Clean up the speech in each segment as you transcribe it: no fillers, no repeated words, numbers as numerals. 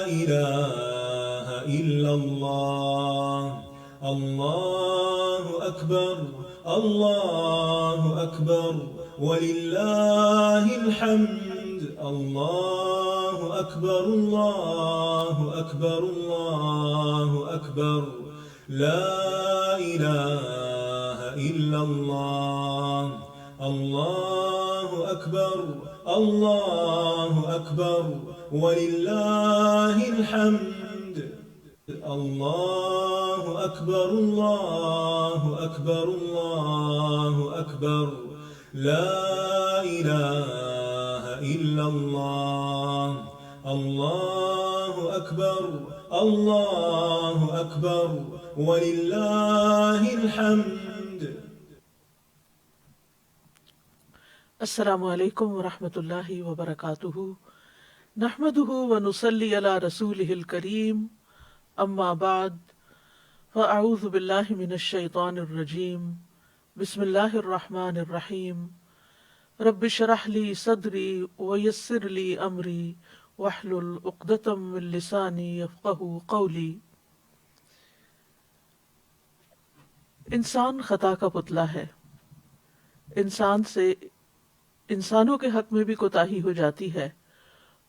إله إلا الله الله أكبر الله أكبر ولله الحمد الله أكبر الله أكبر الله أكبر لا إله إلا الله الله أكبر الله أكبر ولله الحمد الله أكبر الله أكبر الله أكبر لا إله إلا الله الله أكبر الله أكبر ولله الحمد. السلام علیکم ورحمۃ اللہ وبرکاتہ. نحمده ونصلی علی رسولہ الکریم. اما بعد فاعوذ باللہ من الشیطان الرجیم. بسم اللہ الرحمن الرحیم. رب اشرح لی صدری ویسر لی امری واحلل عقدۃ من لسانی یفقہوا قولی. انسان خطا کا پتلا ہے. انسانوں کے حق میں بھی کوتاہی ہو جاتی ہے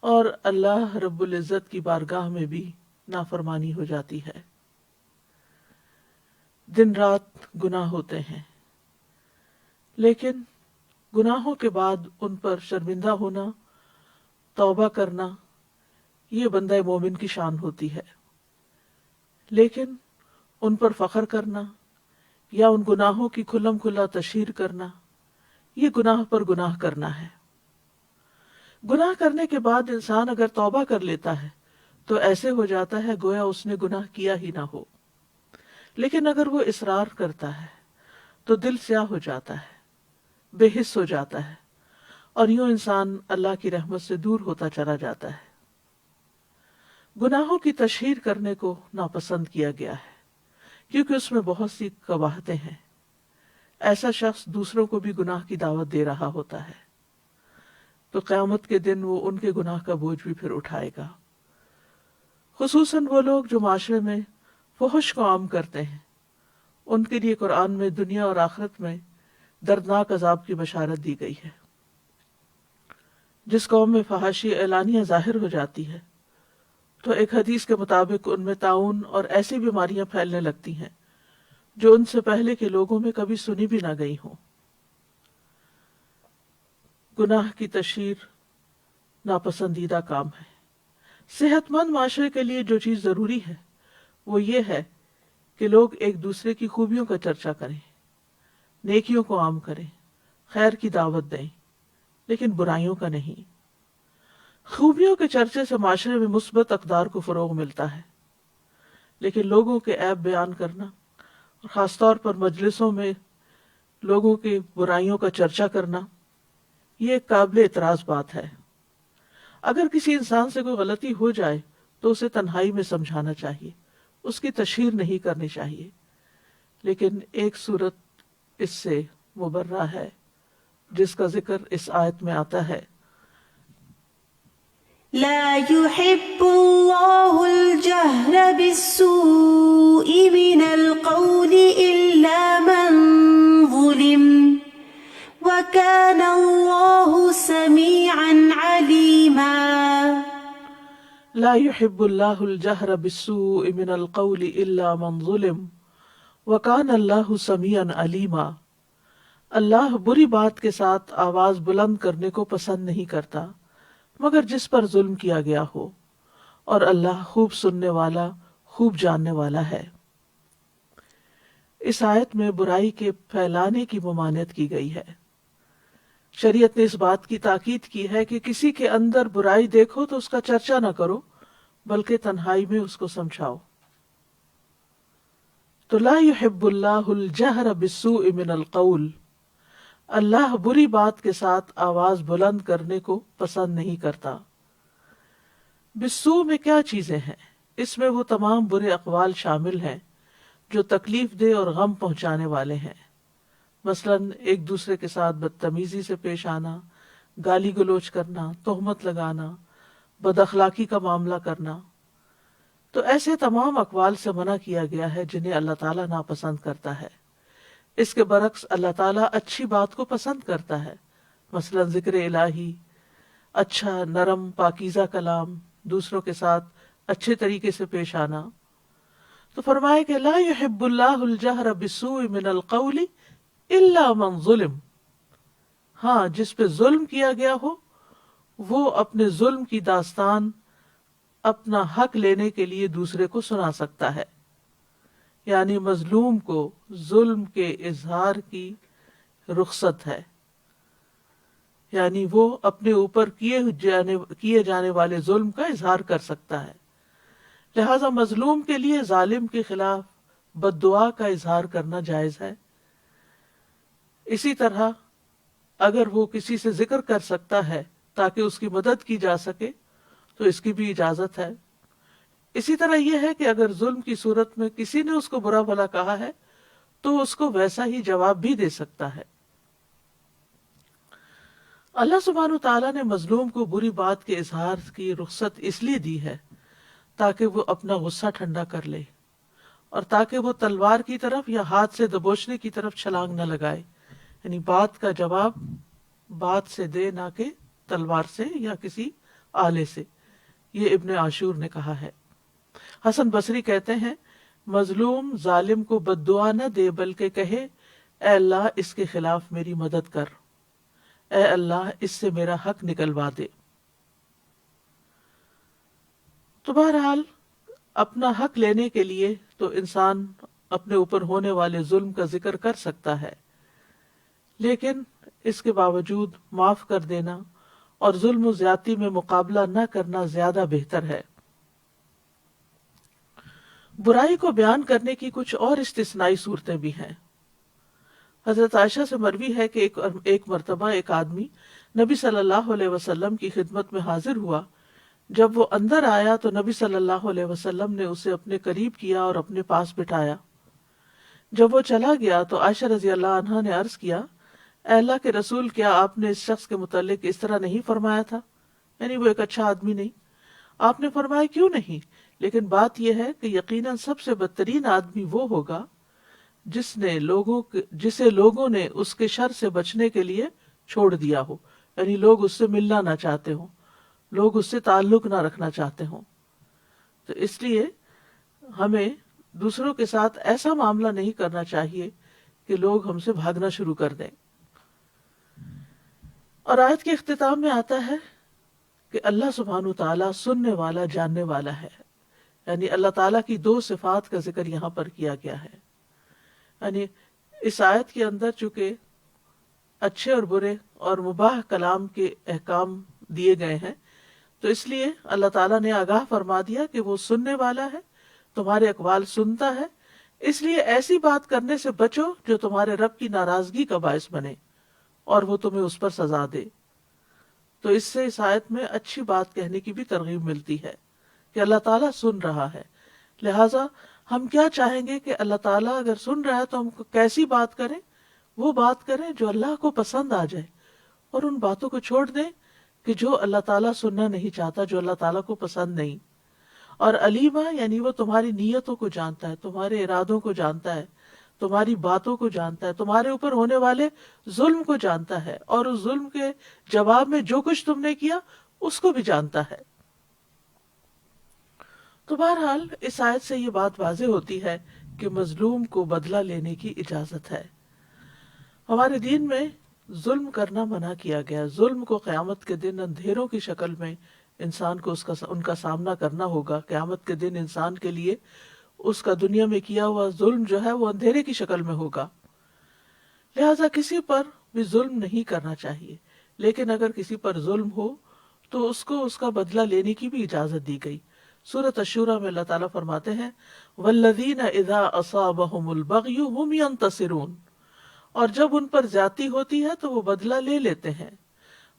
اور اللہ رب العزت کی بارگاہ میں بھی نافرمانی ہو جاتی ہے. دن رات گناہ ہوتے ہیں، لیکن گناہوں کے بعد ان پر شرمندہ ہونا، توبہ کرنا، یہ بندہ مومن کی شان ہوتی ہے. لیکن ان پر فخر کرنا یا ان گناہوں کی کھلم کھلا تشہیر کرنا، یہ گناہ پر گناہ کرنا ہے. گناہ کرنے کے بعد انسان اگر توبہ کر لیتا ہے تو ایسے ہو جاتا ہے گویا اس نے گناہ کیا ہی نہ ہو. لیکن اگر وہ اصرار کرتا ہے تو دل سیاہ ہو جاتا ہے، بے حس ہو جاتا ہے، اور یوں انسان اللہ کی رحمت سے دور ہوتا چلا جاتا ہے. گناہوں کی تشہیر کرنے کو ناپسند کیا گیا ہے کیونکہ اس میں بہت سی قباحتیں ہیں. ایسا شخص دوسروں کو بھی گناہ کی دعوت دے رہا ہوتا ہے تو قیامت کے دن وہ ان کے گناہ کا بوجھ بھی پھر اٹھائے گا. خصوصاً وہ لوگ جو معاشرے میں فحش کو عام کرتے ہیں، ان کے لیے قرآن میں دنیا اور آخرت میں دردناک عذاب کی بشارت دی گئی ہے. جس قوم میں فحاشی اعلانیہ ظاہر ہو جاتی ہے تو ایک حدیث کے مطابق ان میں طاعون اور ایسی بیماریاں پھیلنے لگتی ہیں جو ان سے پہلے کے لوگوں میں کبھی سنی بھی نہ گئی ہوں. گناہ کی تشہیر ناپسندیدہ کام ہے. صحت مند معاشرے کے لیے جو چیز ضروری ہے وہ یہ ہے کہ لوگ ایک دوسرے کی خوبیوں کا چرچا کریں، نیکیوں کو عام کریں، خیر کی دعوت دیں، لیکن برائیوں کا نہیں. خوبیوں کے چرچے سے معاشرے میں مثبت اقدار کو فروغ ملتا ہے، لیکن لوگوں کے عیب بیان کرنا اور خاص طور پر مجلسوں میں لوگوں کی برائیوں کا چرچا کرنا، یہ ایک قابل اعتراض بات ہے. اگر کسی انسان سے کوئی غلطی ہو جائے تو اسے تنہائی میں سمجھانا چاہیے، اس کی تشہیر نہیں کرنی چاہیے. لیکن ایک صورت اس سے مبرہ ہے جس کا ذکر اس آیت میں آتا ہے. لا يحب الله الجهر بالسوء من القول إلا من ظلم وكان الله سميعا عليما. لا يحب اللہ الجہر بالسوء من القول الا من ظلم وکان اللہ سمیعا علیما. اللہ بری بات کے ساتھ آواز بلند کرنے کو پسند نہیں کرتا مگر جس پر ظلم کیا گیا ہو، اور اللہ خوب سننے والا، خوب جاننے والا ہے. اس آیت میں برائی کے پھیلانے کی ممانعت کی گئی ہے. شریعت نے اس بات کی تاکید کی ہے کہ کسی کے اندر برائی دیکھو تو اس کا چرچا نہ کرو بلکہ تنہائی میں اس کو سمجھاؤ. تو لا يحب اللہ الجہر بالسوء من القول، اللہ بری بات کے ساتھ آواز بلند کرنے کو پسند نہیں کرتا. بالسوء میں کیا چیزیں ہیں؟ اس میں وہ تمام برے اقوال شامل ہیں جو تکلیف دہ اور غم پہنچانے والے ہیں. مثلاً ایک دوسرے کے ساتھ بدتمیزی سے پیش آنا، گالی گلوچ کرنا، تہمت لگانا، بد اخلاقی کا معاملہ کرنا، تو ایسے تمام اقوال سے منع کیا گیا ہے جنہیں اللہ تعالیٰ ناپسند کرتا ہے۔ اس کے برعکس اللہ تعالیٰ اچھی بات کو پسند کرتا ہے، مثلا ذکر الہی، اچھا نرم پاکیزہ کلام، دوسروں کے ساتھ اچھے طریقے سے پیش آنا۔ تو فرمائے کہ لا يحب اللہ الجہر بالسوء من القول الا من ظلم، ہاں جس پہ ظلم کیا گیا ہو وہ اپنے ظلم کی داستان اپنا حق لینے کے لیے دوسرے کو سنا سکتا ہے، یعنی مظلوم کو ظلم کے اظہار کی رخصت ہے، یعنی وہ اپنے اوپر کیے جانے والے ظلم کا اظہار کر سکتا ہے۔ لہذا مظلوم کے لیے ظالم کے خلاف بد دعا کا اظہار کرنا جائز ہے۔ اسی طرح اگر وہ کسی سے ذکر کر سکتا ہے تاکہ اس کی مدد کی جا سکے تو اس کی بھی اجازت ہے۔ اسی طرح یہ ہے کہ اگر ظلم کی صورت میں کسی نے اس کو برا بھلا کہا ہے تو اس کو ویسا ہی جواب بھی دے سکتا ہے۔ اللہ سبحانہ وتعالیٰ نے مظلوم کو بری بات کے اظہار کی رخصت اس لیے دی ہے تاکہ وہ اپنا غصہ ٹھنڈا کر لے اور تاکہ وہ تلوار کی طرف یا ہاتھ سے دبوچنے کی طرف چھلانگ نہ لگائے، یعنی بات کا جواب بات سے دے نہ کہ تلوار سے یا کسی آلے سے۔ یہ ابن عاشور نے کہا ہے۔ حسن بصری کہتے ہیں مظلوم ظالم کو بد دعا نہ دے بلکہ کہے اے اللہ اس کے خلاف میری مدد کر، اے اللہ اس سے میرا حق نکلوا دے۔ تو بہرحال اپنا حق لینے کے لیے تو انسان اپنے اوپر ہونے والے ظلم کا ذکر کر سکتا ہے، لیکن اس کے باوجود معاف کر دینا اور ظلم و زیادتی میں مقابلہ نہ کرنا زیادہ بہتر ہے۔ برائی کو بیان کرنے کی کچھ اور استثنائی صورتیں بھی ہیں۔ حضرت عائشہ سے مروی ہے کہ ایک مرتبہ ایک آدمی نبی صلی اللہ علیہ وسلم کی خدمت میں حاضر ہوا۔ جب وہ اندر آیا تو نبی صلی اللہ علیہ وسلم نے اسے اپنے قریب کیا اور اپنے پاس بٹھایا۔ جب وہ چلا گیا تو عائشہ رضی اللہ عنہا نے عرض کیا اے اللہ کے رسول، کیا آپ نے اس شخص کے متعلق اس طرح نہیں فرمایا تھا؟ یعنی وہ ایک اچھا آدمی نہیں؟ آپ نے فرمایا کیوں نہیں، لیکن بات یہ ہے کہ یقیناً سب سے بدترین آدمی وہ ہوگا جسے لوگوں نے اس کے شر سے بچنے کے لیے چھوڑ دیا ہو، یعنی لوگ اس سے ملنا نہ چاہتے ہوں، لوگ اس سے تعلق نہ رکھنا چاہتے ہوں۔ تو اس لیے ہمیں دوسروں کے ساتھ ایسا معاملہ نہیں کرنا چاہیے کہ لوگ ہم سے بھاگنا شروع کر دیں۔ اور آیت کے اختتام میں آتا ہے کہ اللہ سبحانہ تعالیٰ سننے والا جاننے والا ہے، یعنی اللہ تعالیٰ کی دو صفات کا ذکر یہاں پر کیا گیا ہے۔ یعنی اس آیت کے اندر چونکہ اچھے اور برے اور مباح کلام کے احکام دیے گئے ہیں تو اس لیے اللہ تعالیٰ نے آگاہ فرما دیا کہ وہ سننے والا ہے، تمہارے اقوال سنتا ہے، اس لیے ایسی بات کرنے سے بچو جو تمہارے رب کی ناراضگی کا باعث بنے اور وہ تمہیں اس پر سزا دے۔ تو اس سے اس آیت میں اچھی بات کہنے کی بھی ترغیب ملتی ہے کہ اللہ تعالیٰ سن رہا ہے، لہٰذا ہم کیا چاہیں گے کہ اللہ تعالیٰ اگر سن رہا ہے تو ہم کیسی بات کریں؟ وہ بات کریں جو اللہ کو پسند آ جائے، اور ان باتوں کو چھوڑ دیں کہ جو اللہ تعالیٰ سننا نہیں چاہتا، جو اللہ تعالیٰ کو پسند نہیں۔ اور علیمہ یعنی وہ تمہاری نیتوں کو جانتا ہے، تمہارے ارادوں کو جانتا ہے، تمہاری باتوں کو جانتا ہے، تمہارے اوپر ہونے والے ظلم کو جانتا ہے، اور اس ظلم کے جواب میں جو کچھ تم نے کیا اس کو بھی جانتا ہے۔ تو بہرحال اس آیت سے یہ بات واضح ہوتی ہے کہ مظلوم کو بدلہ لینے کی اجازت ہے۔ ہمارے دین میں ظلم کرنا منع کیا گیا۔ ظلم کو قیامت کے دن اندھیروں کی شکل میں انسان کو ان کا سامنا کرنا ہوگا۔ قیامت کے دن انسان کے لیے اس کا دنیا میں کیا ہوا ظلم جو ہے وہ اندھیرے کی شکل میں ہوگا، لہٰذا کسی پر بھی ظلم نہیں کرنا چاہیے، لیکن اگر کسی پر ظلم ہو تو اس کو اس کا بدلہ لینے کی بھی اجازت دی گئی۔ سورۃ الشورى میں اللہ تعالیٰ فرماتے ہیں والذین اذا اصابهم البغی هم ینتصرون، اور جب ان پر زیادتی ہوتی ہے تو وہ بدلہ لے لیتے ہیں۔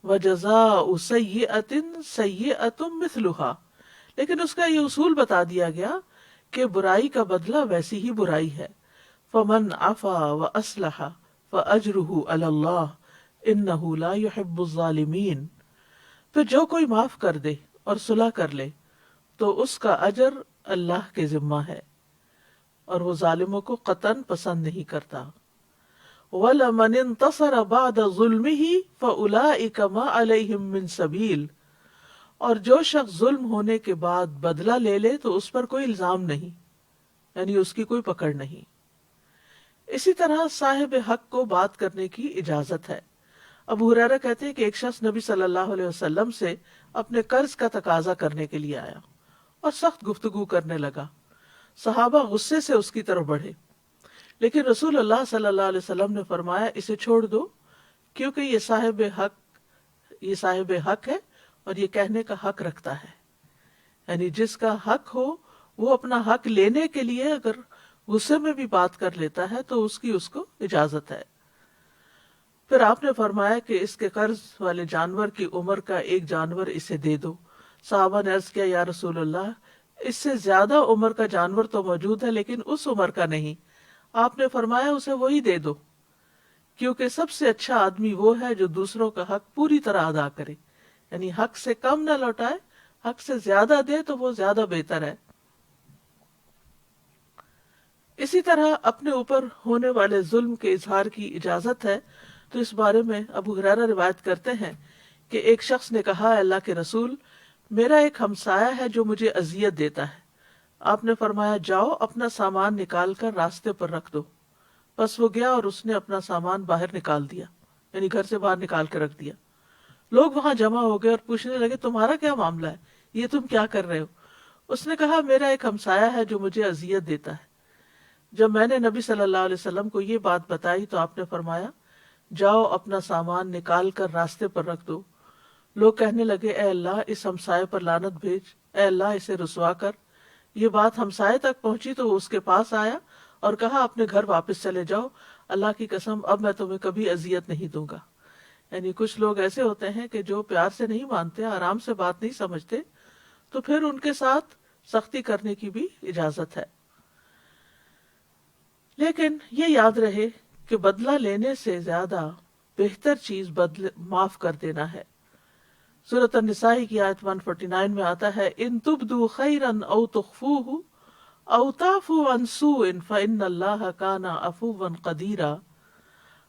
وجزاء سیئۃ سیئۃ مثلها، لیکن اس کا یہ اصول بتا دیا گیا کہ برائی کا بدلہ ویسی ہی برائی ہے۔ فمن عفا واصلح فاجرہ علی اللہ انہ لا يحب الظالمین، پھر جو کوئی معاف کر دے اور صلح کر لے تو اس کا اجر اللہ کے ذمہ ہے، اور وہ ظالموں کو قطعاً پسند نہیں کرتا۔ وَلَمَنِ انتصر بعد ظلمه فَأُولَئِكَ مَا عَلَيْهِم مِّن سَبِيلٍ، اور جو شخص ظلم ہونے کے بعد بدلہ لے لے تو اس پر کوئی الزام نہیں، یعنی اس کی کوئی پکڑ نہیں۔ اسی طرح صاحب حق کو بات کرنے کی اجازت ہے۔ ابو ہریرہ کہتے ہیں کہ ایک شخص نبی صلی اللہ علیہ وسلم سے اپنے قرض کا تقاضا کرنے کے لیے آیا اور سخت گفتگو کرنے لگا۔ صحابہ غصے سے اس کی طرف بڑھے، لیکن رسول اللہ صلی اللہ علیہ وسلم نے فرمایا اسے چھوڑ دو، کیونکہ یہ صاحب حق ہے اور یہ کہنے کا حق رکھتا ہے، یعنی جس کا حق ہو وہ اپنا حق لینے کے لیے اگر غصے میں بھی بات کر لیتا ہے تو اس کو اجازت ہے۔ پھر آپ نے فرمایا کہ اس کے قرض والے جانور کی عمر کا ایک جانور اسے دے دو۔ صحابہ نے عرض کیا یا رسول اللہ، اس سے زیادہ عمر کا جانور تو موجود ہے لیکن اس عمر کا نہیں۔ آپ نے فرمایا اسے وہی دے دو، کیونکہ سب سے اچھا آدمی وہ ہے جو دوسروں کا حق پوری طرح ادا کرے، یعنی حق سے کم نہ لوٹائے، حق سے زیادہ دے تو وہ زیادہ بہتر ہے۔ اسی طرح اپنے اوپر ہونے والے ظلم کے اظہار کی اجازت ہے، تو اس بارے میں ابو ہریرہ روایت کرتے ہیں کہ ایک شخص نے کہا اللہ کے رسول، میرا ایک ہمسایہ ہے جو مجھے اذیت دیتا ہے۔ آپ نے فرمایا جاؤ اپنا سامان نکال کر راستے پر رکھ دو۔ بس وہ گیا اور اس نے اپنا سامان باہر نکال دیا، یعنی گھر سے باہر نکال کے رکھ دیا۔ لوگ وہاں جمع ہو گئے اور پوچھنے لگے تمہارا کیا معاملہ ہے، یہ تم کیا کر رہے ہو؟ اس نے کہا میرا ایک ہمسایہ ہے جو مجھے اذیت دیتا ہے۔ جب میں نے نبی صلی اللہ علیہ وسلم کو یہ بات بتائی تو آپ نے فرمایا جاؤ اپنا سامان نکال کر راستے پر رکھ دو۔ لوگ کہنے لگے اے اللہ اس ہمسائے پر لعنت بھیج، اے اللہ اسے رسوا کر۔ یہ بات ہمسائے تک پہنچی تو وہ اس کے پاس آیا اور کہا اپنے گھر واپس چلے جاؤ، اللہ کی قسم اب میں تمہیں کبھی اذیت نہیں دوں گا۔ یعنی کچھ لوگ ایسے ہوتے ہیں کہ جو پیار سے نہیں مانتے، آرام سے بات نہیں سمجھتے، تو پھر ان کے ساتھ سختی کرنے کی بھی اجازت ہے۔ لیکن یہ یاد رہے کہ بدلہ لینے سے زیادہ بہتر چیز معاف کر دینا ہے۔ سورۃ النساء کی آیت 149 میں آتا ہے ان تبدوا خیرا او تخفوہ او تعفوا عن سوء فإن اللہ کان عفوا قدیرا،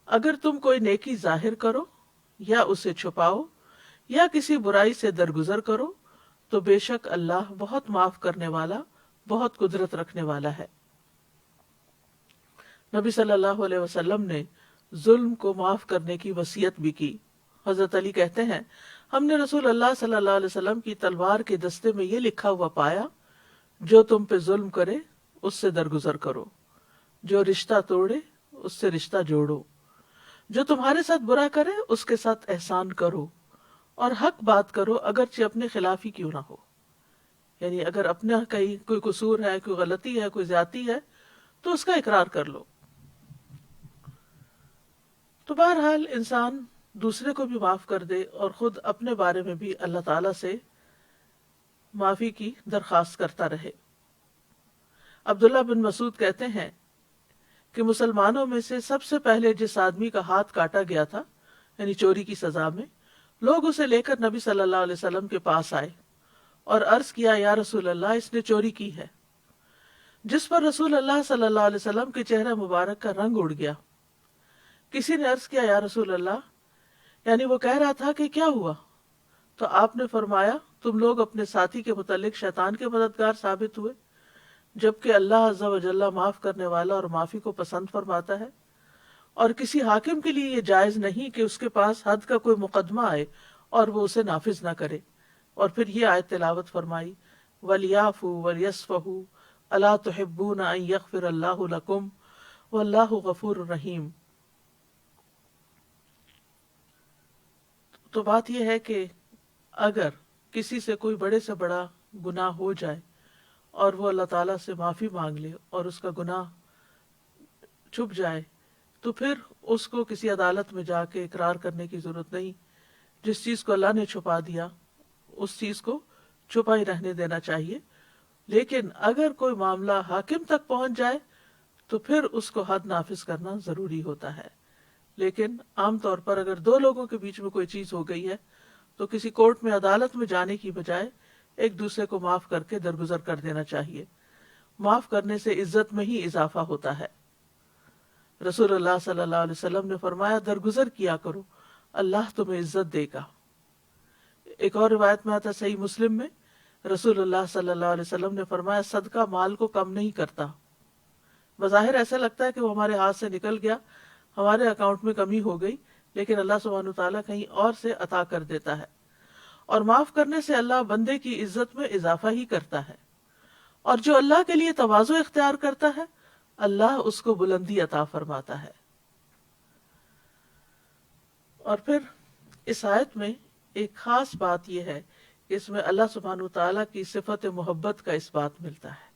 اگر تم کوئی نیکی ظاہر کرو یا اسے چھپاؤ یا کسی برائی سے درگزر کرو تو بے شک اللہ بہت معاف کرنے والا، بہت قدرت رکھنے والا ہے۔ نبی صلی اللہ علیہ وسلم نے ظلم کو معاف کرنے کی وصیت بھی کی۔ حضرت علی کہتے ہیں ہم نے رسول اللہ صلی اللہ علیہ وسلم کی تلوار کے دستے میں یہ لکھا ہوا پایا جو تم پہ ظلم کرے اس سے درگزر کرو، جو رشتہ توڑے اس سے رشتہ جوڑو، جو تمہارے ساتھ برا کرے اس کے ساتھ احسان کرو، اور حق بات کرو اگرچہ اپنے خلاف ہی کیوں نہ ہو۔ یعنی اگر اپنا کہیں کوئی قصور ہے، کوئی غلطی ہے، کوئی زیادتی ہے تو اس کا اقرار کر لو۔ تو بہرحال انسان دوسرے کو بھی معاف کر دے اور خود اپنے بارے میں بھی اللہ تعالیٰ سے معافی کی درخواست کرتا رہے۔ عبداللہ بن مسعود کہتے ہیں کہ مسلمانوں میں سے سب سے پہلے جس آدمی کا ہاتھ کاٹا گیا تھا، یعنی چوری کی سزا میں، لوگ اسے لے کر نبی صلی اللہ علیہ وسلم کے پاس آئے اور عرض کیا یا رسول اللہ اس نے چوری کی ہے، جس پر رسول اللہ صلی اللہ علیہ وسلم کے چہرہ مبارک کا رنگ اڑ گیا۔ کسی نے عرض کیا یا رسول اللہ، یعنی وہ کہہ رہا تھا کہ کیا ہوا؟ تو آپ نے فرمایا تم لوگ اپنے ساتھی کے متعلق شیطان کے مددگار ثابت ہوئے، جبکہ اللہ عز و جل معاف کرنے والا اور معافی کو پسند فرماتا ہے، اور کسی حاکم کے لیے یہ جائز نہیں کہ اس کے پاس حد کا کوئی مقدمہ آئے اور وہ اسے نافذ نہ کرے۔ اور پھر یہ آیت تلاوت فرمائی وَلْيَعْفُوا وَلْيَصْفَحُوا أَلَا تُحِبُّونَ أَن يَغْفِرَ اللَّهُ لَكُمْ وَاللَّهُ غَفُورٌ رَحِيمٌ۔ تو بات یہ ہے کہ اگر کسی سے کوئی بڑے سے بڑا گناہ ہو جائے اور وہ اللہ تعالیٰ سے معافی مانگ لے اور اس کا گناہ چھپ جائے تو پھر اس کو کسی عدالت میں جا کے اقرار کرنے کی ضرورت نہیں۔ جس چیز کو اللہ نے چھپا دیا اس چیز کو چھپا ہی رہنے دینا چاہیے۔ لیکن اگر کوئی معاملہ حاکم تک پہنچ جائے تو پھر اس کو حد نافذ کرنا ضروری ہوتا ہے۔ لیکن عام طور پر اگر دو لوگوں کے بیچ میں کوئی چیز ہو گئی ہے تو کسی کورٹ میں عدالت میں جانے کی بجائے ایک دوسرے کو معاف کر کے درگزر کر دینا چاہیے. معاف کرنے سے عزت میں ہی اضافہ ہوتا ہے. رسول اللہ صلی اللہ علیہ وسلم نے فرمایا درگزر کیا کرو، اللہ تمہیں عزت دے گا. ایک اور روایت میں آتا صحیح مسلم میں رسول اللہ صلی اللہ علیہ وسلم نے فرمایا صدقہ مال کو کم نہیں کرتا. بظاہر ایسا لگتا ہے کہ وہ ہمارے ہاتھ سے نکل گیا، ہمارے اکاؤنٹ میں کمی ہو گئی، لیکن اللہ سبحانہ وتعالیٰ کہیں اور سے عطا کر دیتا ہے. اور معاف کرنے سے اللہ بندے کی عزت میں اضافہ ہی کرتا ہے. اور جو اللہ کے لیے تواضع اختیار کرتا ہے اللہ اس کو بلندی عطا فرماتا ہے. اور پھر اس آیت میں ایک خاص بات یہ ہے کہ اس میں اللہ سبحانہ وتعالیٰ کی صفت محبت کا اس بات ملتا ہے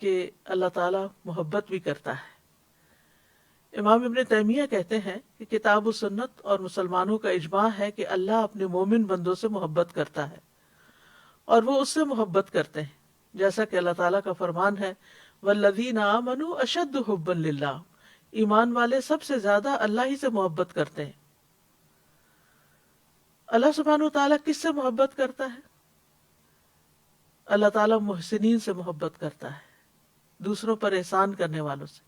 کہ اللہ تعالیٰ محبت بھی کرتا ہے. امام ابن تیمیہ کہتے ہیں کہ کتاب و سنت اور مسلمانوں کا اجماع ہے کہ اللہ اپنے مومن بندوں سے محبت کرتا ہے اور وہ اس سے محبت کرتے ہیں، جیسا کہ اللہ تعالیٰ کا فرمان ہے والذین آمنوا اشد حبا للہ، ایمان والے سب سے زیادہ اللہ ہی سے محبت کرتے ہیں. اللہ سبحانہ وتعالیٰ کس سے محبت کرتا ہے؟ اللہ تعالیٰ محسنین سے محبت کرتا ہے، دوسروں پر احسان کرنے والوں سے،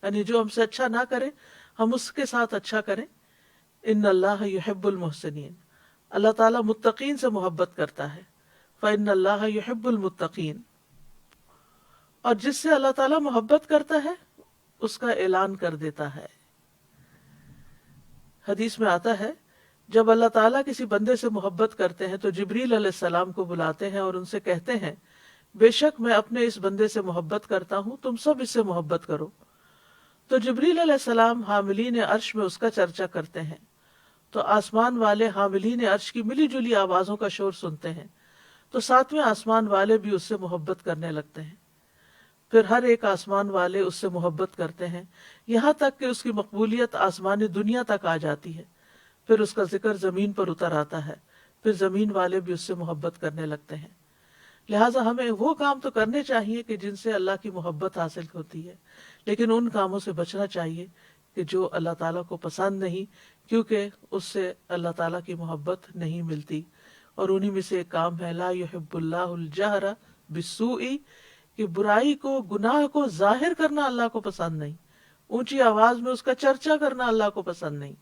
یعنی جو ہم سے اچھا نہ کرے ہم اس کے ساتھ اچھا کریں. ان اللہ یحب المحسنین، اللہ تعالیٰ متقین سے محبت کرتا ہے. فإن اللہ یحب المتقین، اور جس سے اللہ تعالیٰ محبت کرتا ہے اس کا اعلان کر دیتا ہے. حدیث میں آتا ہے جب اللہ تعالیٰ کسی بندے سے محبت کرتے ہیں تو جبریل علیہ السلام کو بلاتے ہیں اور ان سے کہتے ہیں بے شک میں اپنے اس بندے سے محبت کرتا ہوں، تم سب اس سے محبت کرو. تو جبریل علیہ السلام حاملین عرش میں اس کا چرچا کرتے ہیں تو آسمان والے حاملین عرش کی ملی جلی آوازوں کا شور سنتے ہیں تو ساتویں آسمان والے بھی اس سے محبت کرنے لگتے ہیں. پھر ہر ایک آسمان والے اس سے محبت کرتے ہیں یہاں تک کہ اس کی مقبولیت آسمان دنیا تک آ جاتی ہے. پھر اس کا ذکر زمین پر اتر آتا ہے، پھر زمین والے بھی اس سے محبت کرنے لگتے ہیں. لہٰذا ہمیں وہ کام تو کرنے چاہیے کہ جن سے اللہ کی محبت حاصل ہوتی ہے، لیکن ان کاموں سے بچنا چاہیے کہ جو اللہ تعالیٰ کو پسند نہیں، کیونکہ اس سے اللہ تعالیٰ کی محبت نہیں ملتی. اور انہی میں سے ایک کام ہے لا یحب اللہ الجہر بالسوء، کہ برائی کو، گناہ کو ظاہر کرنا اللہ کو پسند نہیں، اونچی آواز میں اس کا چرچا کرنا اللہ کو پسند نہیں.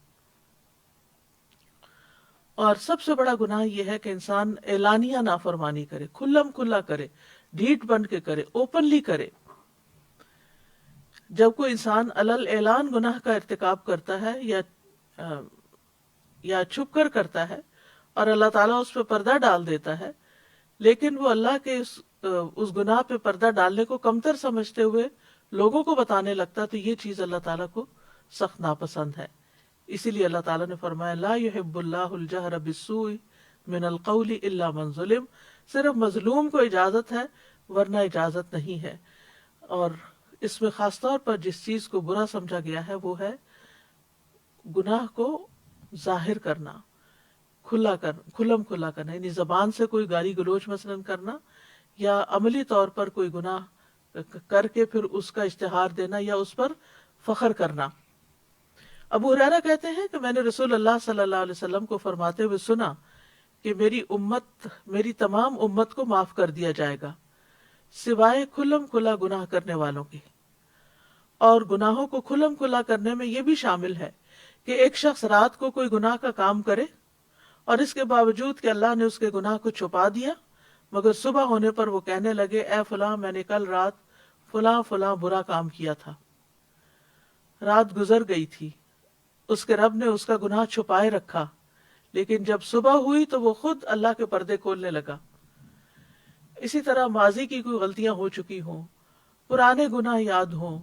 اور سب سے بڑا گناہ یہ ہے کہ انسان اعلانیہ نافرمانی کرے، کھلم کھلا کرے، ڈھیٹ بن کے کرے، اوپنلی کرے. جب کوئی انسان علل اعلان گناہ کا ارتکاب کرتا ہے یا چھپ کر کرتا ہے اور اللہ تعالیٰ اس پہ پردہ ڈال دیتا ہے، لیکن وہ اللہ کے اس گناہ پہ پردہ ڈالنے کو کمتر سمجھتے ہوئے لوگوں کو بتانے لگتا، تو یہ چیز اللہ تعالیٰ کو سخت ناپسند ہے. اسی لیے اللہ تعالیٰ نے فرمایا لا یحب اللہ الجہر بالسوء من القول الا من ظلم، صرف مظلوم کو اجازت ہے ورنہ اجازت نہیں ہے. اور اس میں خاص طور پر جس چیز کو برا سمجھا گیا ہے وہ ہے گناہ کو ظاہر کرنا، کھلم کھلا کرنا، یعنی زبان سے کوئی گالی گلوچ مثلا کرنا یا عملی طور پر کوئی گناہ کر کے پھر اس کا اشتہار دینا یا اس پر فخر کرنا. ابو ہریرہ کہتے ہیں کہ میں نے رسول اللہ صلی اللہ علیہ وسلم کو فرماتے ہوئے سنا کہ میری تمام امت کو معاف کر دیا جائے گا سوائے کھلم کھلا گناہ کرنے والوں کے. اور گناہوں کو کھلم کھلا کرنے میں یہ بھی شامل ہے کہ ایک شخص رات کو کوئی گناہ کا کام کرے اور اس کے باوجود کہ اللہ نے اس کے گناہ کو چھپا دیا، مگر صبح ہونے پر وہ کہنے لگے اے فلاں میں نے کل رات فلاں فلاں برا کام کیا تھا. رات گزر گئی تھی، اس کے رب نے اس کا گناہ چھپائے رکھا، لیکن جب صبح ہوئی تو وہ خود اللہ کے پردے کھولنے لگا. اسی طرح ماضی کی کوئی غلطیاں ہو چکی ہوں، پرانے گناہ یاد ہوں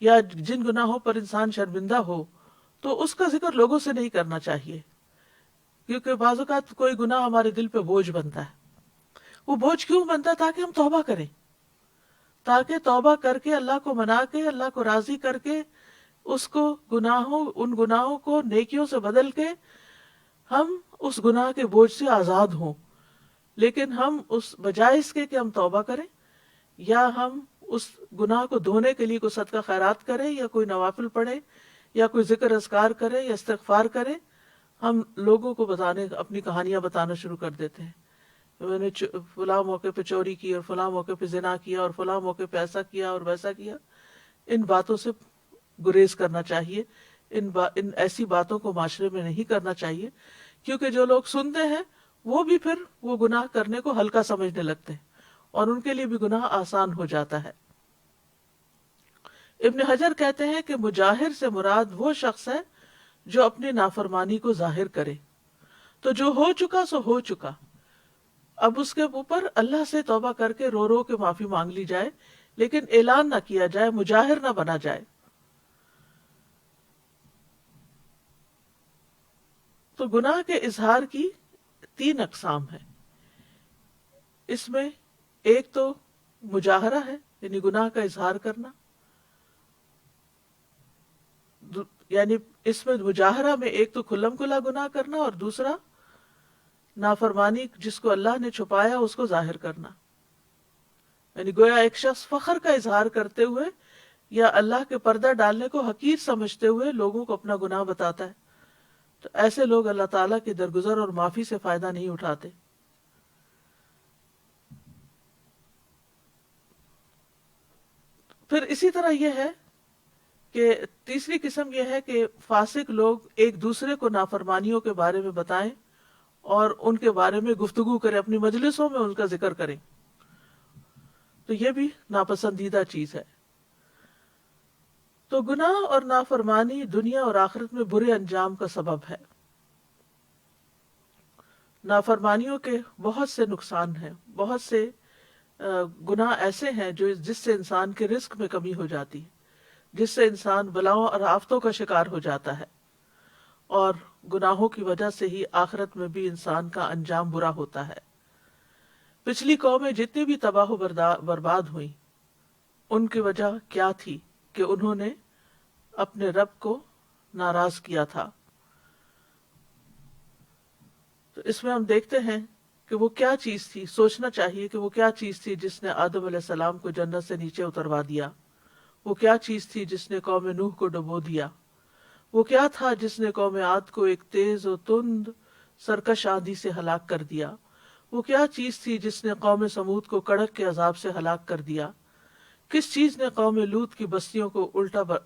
یا جن گناہوں پر انسان شرمندہ ہو تو اس کا ذکر لوگوں سے نہیں کرنا چاہیے، کیونکہ بعض اوقات کوئی گناہ ہمارے دل پہ بوجھ بنتا ہے. وہ بوجھ کیوں بنتا ہے؟ تاکہ ہم توبہ کریں، تاکہ توبہ کر کے اللہ کو منا کے، اللہ کو راضی کر کے، اس کو ان گناہوں کو نیکیوں سے بدل کے ہم اس گناہ کے بوجھ سے آزاد ہوں. لیکن ہم اس بجائے اس کے کہ ہم توبہ کریں یا ہم اس گناہ کو دھونے کے لیے کوئی صدقہ خیرات کریں یا کوئی نوافل پڑھیں یا کوئی ذکر اذکار کریں یا استغفار کریں، ہم لوگوں کو اپنی کہانیاں بتانا شروع کر دیتے ہیں میں نے فلاں موقع پہ چوری کی اور فلاں موقع پہ زنا کیا اور فلاں موقع پہ ایسا کیا اور ویسا کیا. ان باتوں سے گریز کرنا چاہیے. ان ایسی باتوں کو معاشرے میں نہیں کرنا چاہیے، کیونکہ جو لوگ سنتے ہیں وہ بھی پھر وہ گناہ کرنے کو ہلکا سمجھنے لگتے ہیں اور ان کے لیے بھی گناہ آسان ہو جاتا ہے. ابن حجر کہتے ہیں کہ مجاہر سے مراد وہ شخص ہے جو اپنی نافرمانی کو ظاہر کرے. تو جو ہو چکا سو ہو چکا، اب اس کے اوپر اللہ سے توبہ کر کے رو رو کے معافی مانگ لی جائے، لیکن اعلان نہ کیا جائے، مجاہر نہ بنا جائے. تو گناہ کے اظہار کی 3 اقسام ہیں. اس میں ایک تو مجاہرہ ہے، یعنی گناہ کا اظہار کرنا، یعنی اس میں مجاہرہ میں ایک تو کھلم کھلا گناہ کرنا اور دوسرا نافرمانی جس کو اللہ نے چھپایا اس کو ظاہر کرنا. یعنی گویا ایک شخص فخر کا اظہار کرتے ہوئے یا اللہ کے پردہ ڈالنے کو حقیر سمجھتے ہوئے لوگوں کو اپنا گناہ بتاتا ہے. تو ایسے لوگ اللہ تعالیٰ کی درگزر اور معافی سے فائدہ نہیں اٹھاتے. پھر اسی طرح یہ ہے کہ تیسری قسم یہ ہے کہ فاسق لوگ ایک دوسرے کو نافرمانیوں کے بارے میں بتائیں اور ان کے بارے میں گفتگو کریں، اپنی مجلسوں میں ان کا ذکر کریں. تو یہ بھی ناپسندیدہ چیز ہے. تو گناہ اور نافرمانی دنیا اور آخرت میں برے انجام کا سبب ہے. نافرمانیوں کے بہت سے نقصان ہیں، بہت سے گناہ ایسے ہیں جس سے انسان کے رزق میں کمی ہو جاتی ہے، جس سے انسان بلاؤں اور آفتوں کا شکار ہو جاتا ہے، اور گناہوں کی وجہ سے ہی آخرت میں بھی انسان کا انجام برا ہوتا ہے. پچھلی قومیں جتنی بھی تباہ و برباد ہوئیں، ان کی وجہ کیا تھی؟ کہ انہوں نے اپنے رب کو ناراض کیا تھا. تو اس میں ہم دیکھتے ہیں کہ وہ کیا چیز تھی. سوچنا چاہیے کہ وہ کیا چیز تھی جس نے آدم علیہ السلام کو جنت سے نیچے اتروا دیا. وہ کیا چیز تھی جس نے قوم نوح کو ڈبو دیا. وہ کیا تھا جس نے قوم عاد کو ایک تیز و تند سرکش آندھی سے ہلاک کر دیا. وہ کیا چیز تھی جس نے قوم سمود کو کڑک کے عذاب سے ہلاک کر دیا. کس چیز نے قوم لوط کی بستیوں کو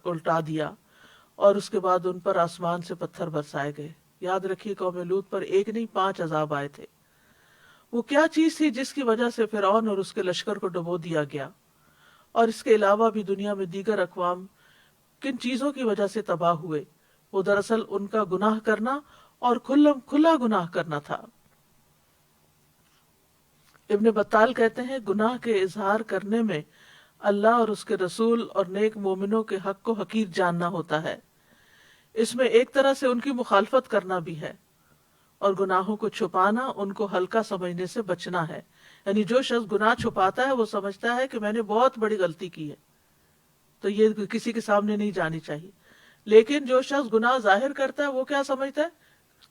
الٹا دیا اور اس کے بعد ان پر آسمان سے پتھر برسائے گئے. یاد رکھیے قوم لوط پر 1 نہیں 5 عذاب آئے تھے. وہ کیا چیز تھی جس کی وجہ سے فرعون اور اس کے لشکر کو ڈبو دیا گیا. اور اس کے علاوہ بھی دنیا میں دیگر اقوام کن چیزوں کی وجہ سے تباہ ہوئے. وہ دراصل ان کا گناہ کرنا اور کھلا گناہ کرنا تھا. ابن بطال کہتے ہیں گناہ کے اظہار کرنے میں اللہ اور اس کے رسول اور نیک مومنوں کے حق کو حقیر جاننا ہوتا ہے. اس میں ایک طرح سے ان کی مخالفت کرنا بھی ہے، اور گناہوں کو چھپانا ان کو ہلکا سمجھنے سے بچنا ہے. یعنی جو شخص گناہ چھپاتا ہے وہ سمجھتا ہے کہ میں نے بہت بڑی غلطی کی ہے، تو یہ کسی کے سامنے نہیں جانی چاہیے. لیکن جو شخص گناہ ظاہر کرتا ہے وہ کیا سمجھتا ہے؟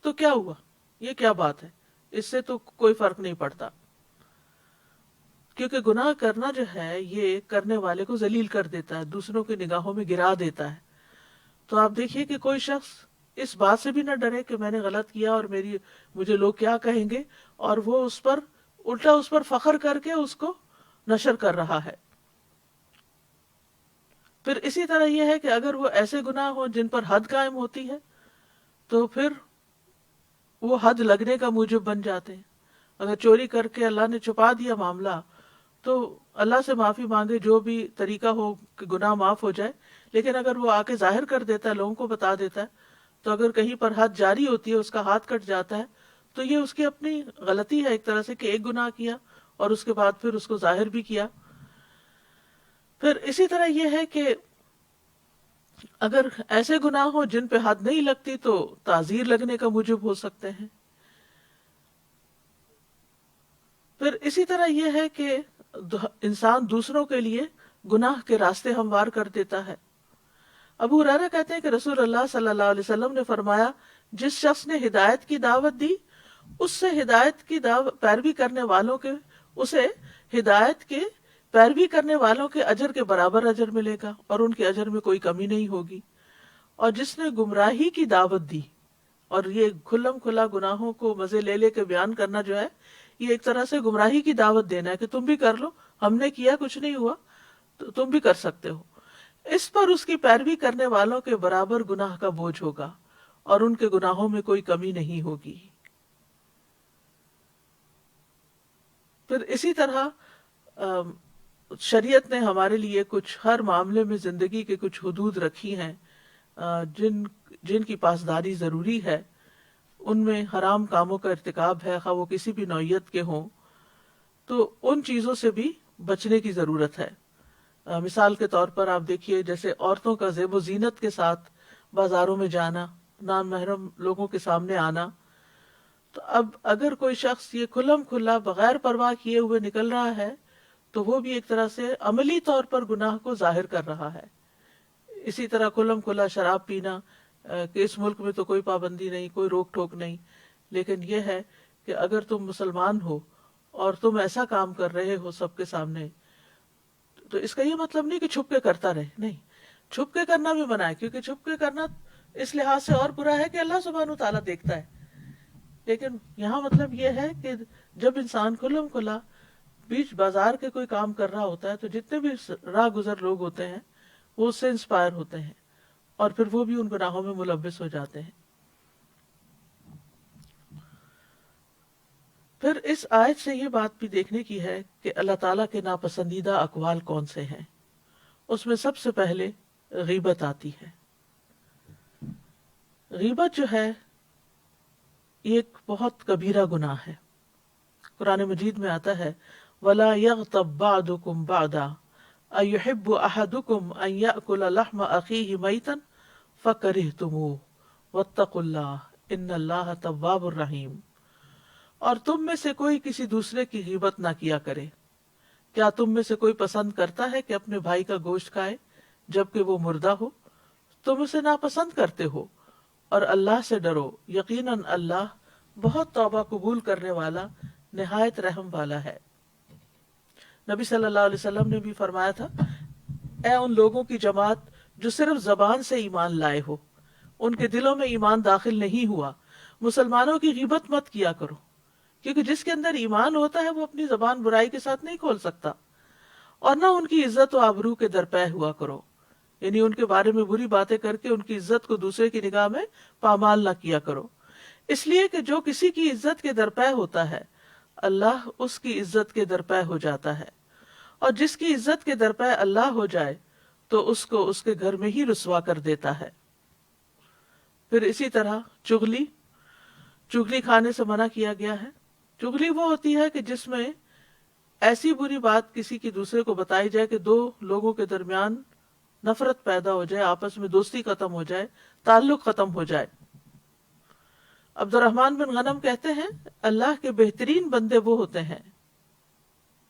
تو کیا ہوا، یہ کیا بات ہے، اس سے تو کوئی فرق نہیں پڑتا. کیونکہ گناہ کرنا جو ہے یہ کرنے والے کو ذلیل کر دیتا ہے، دوسروں کی نگاہوں میں گرا دیتا ہے. تو آپ دیکھیے کہ کوئی شخص اس بات سے بھی نہ ڈرے کہ میں نے غلط کیا اور مجھے لوگ کیا کہیں گے، اور وہ اس پر فخر کر کے اس کو نشر کر رہا ہے. پھر اسی طرح یہ ہے کہ اگر وہ ایسے گناہ ہوں جن پر حد قائم ہوتی ہے تو پھر وہ حد لگنے کا موجب بن جاتے ہیں. اگر چوری کر کے اللہ نے چھپا دیا معاملہ تو اللہ سے معافی مانگے، جو بھی طریقہ ہو کہ گناہ معاف ہو جائے. لیکن اگر وہ آ کے ظاہر کر دیتا ہے، لوگوں کو بتا دیتا ہے، تو اگر کہیں پر حد جاری ہوتی ہے، اس کا ہاتھ کٹ جاتا ہے، تو یہ اس کی اپنی غلطی ہے ایک طرح سے کہ ایک گناہ کیا اور اس کے بعد پھر اس کو ظاہر بھی کیا. پھر اسی طرح یہ ہے کہ اگر ایسے گناہ ہوں جن پہ حد نہیں لگتی تو تعزیر لگنے کا موجب ہو سکتے ہیں. پھر اسی طرح یہ ہے کہ انسان دوسروں کے لیے گناہ کے راستے ہموار کر دیتا ہے. ابو ہریرہ کہتے ہیں کہ رسول اللہ صلی اللہ علیہ وسلم نے فرمایا، جس شخص نے ہدایت کی دعوت دی اس سے ہدایت کی پیروی کرنے والوں کے اجر کے برابر اجر ملے گا اور ان کے اجر میں کوئی کمی نہیں ہوگی. اور جس نے گمراہی کی دعوت دی، اور یہ کھلا گناہوں کو مزے لے کے بیان کرنا جو ہے یہ ایک طرح سے گمراہی کی دعوت دینا ہے کہ تم بھی کر لو، ہم نے کیا کچھ نہیں ہوا تو تم بھی کر سکتے ہو۔ اس پر اس کی پیروی کرنے والوں کے برابر گناہ کا بوجھ ہوگا اور ان کے گناہوں میں کوئی کمی نہیں ہوگی۔ پھر اسی طرح شریعت نے ہمارے لیے کچھ ہر معاملے میں زندگی کے کچھ حدود رکھی ہیں جن کی پاسداری ضروری ہے۔ ان میں حرام کاموں کا ارتکاب ہے، خواہ وہ کسی بھی نوعیت کے ہوں، تو ان چیزوں سے بھی بچنے کی ضرورت ہے۔ مثال کے طور پر آپ دیکھیے جیسے عورتوں کا زیب و زینت کے ساتھ بازاروں میں جانا، نام محرم لوگوں کے سامنے آنا، تو اب اگر کوئی شخص یہ کھلم کھلا بغیر پرواہ کیے ہوئے نکل رہا ہے تو وہ بھی ایک طرح سے عملی طور پر گناہ کو ظاہر کر رہا ہے۔ اسی طرح کھلم کھلا شراب پینا، کہ اس ملک میں تو کوئی پابندی نہیں، کوئی روک ٹوک نہیں، لیکن یہ ہے کہ اگر تم مسلمان ہو اور تم ایسا کام کر رہے ہو سب کے سامنے، تو اس کا یہ مطلب نہیں کہ چھپ کے کرتا رہے، نہیں، چھپ کے کرنا بھی منع ہے، کیونکہ چھپ کے کرنا اس لحاظ سے اور برا ہے کہ اللہ سبحانہ و تعالیٰ دیکھتا ہے۔ لیکن یہاں مطلب یہ ہے کہ جب انسان کھلم کھلا بیچ بازار کے کوئی کام کر رہا ہوتا ہے تو جتنے بھی راہ گزر لوگ ہوتے ہیں وہ اس سے انسپائر ہوتے ہیں اور پھر وہ بھی ان گناہوں میں ملوث ہو جاتے ہیں۔ پھر اس آیت سے یہ بات بھی دیکھنے کی ہے کہ اللہ تعالیٰ کے ناپسندیدہ اقوال کون سے ہیں۔ اس میں سب سے پہلے غیبت آتی ہے۔ غیبت جو ہے یہ ایک بہت کبیرہ گناہ ہے۔ قرآن مجید میں آتا ہے وَلَا يَغْتَبْ بَعْضُكُمْ بَعْضًا أَيُحِبُّ أَحَدُكُمْ أَن يَأْكُلَ لَحْمَ أَخِيهِ مَيْتًا فَكَرِهْتُمُوهُ وَاتَّقُوا اللَّهَ إِنَّ اللَّهَ تَوَّابٌ رَحِيمٌ۔ اور تم میں سے کوئی کسی دوسرے کی غیبت نہ کیا کرے۔ کیا تم میں سے کوئی پسند کرتا ہے کہ اپنے بھائی کا گوشت کھائے جبکہ وہ مردہ ہو؟ تم اسے ناپسند کرتے ہو، اور اللہ سے ڈرو، یقیناً اللہ بہت توبہ قبول کرنے والا، نہایت رحم والا ہے۔ نبی صلی اللہ علیہ وسلم نے بھی فرمایا تھا، اے ان لوگوں کی جماعت جو صرف زبان سے ایمان لائے ہو، ان کے دلوں میں ایمان داخل نہیں ہوا، مسلمانوں کی غیبت مت کیا کرو، کیونکہ جس کے اندر ایمان ہوتا ہے وہ اپنی زبان برائی کے ساتھ نہیں کھول سکتا، اور نہ ان کی عزت و آبرو کے درپے ہوا کرو، یعنی ان کے بارے میں بری باتیں کر کے ان کی عزت کو دوسرے کی نگاہ میں پامال نہ کیا کرو، اس لیے کہ جو کسی کی عزت کے درپے ہوتا ہے اللہ اس کی عزت کے درپے ہو جاتا ہے، اور جس کی عزت کے درپے اللہ ہو جائے تو اس کو اس کے گھر میں ہی رسوا کر دیتا ہے۔ پھر اسی طرح چغلی کھانے سے منع کیا گیا ہے۔ چغلی وہ ہوتی ہے کہ جس میں ایسی بری بات کسی کی دوسرے کو بتائی جائے کہ دو لوگوں کے درمیان نفرت پیدا ہو جائے، آپس میں دوستی ختم ہو جائے، تعلق ختم ہو جائے۔ عبد الرحمن بن غنم کہتے ہیں اللہ کے بہترین بندے وہ ہوتے ہیں،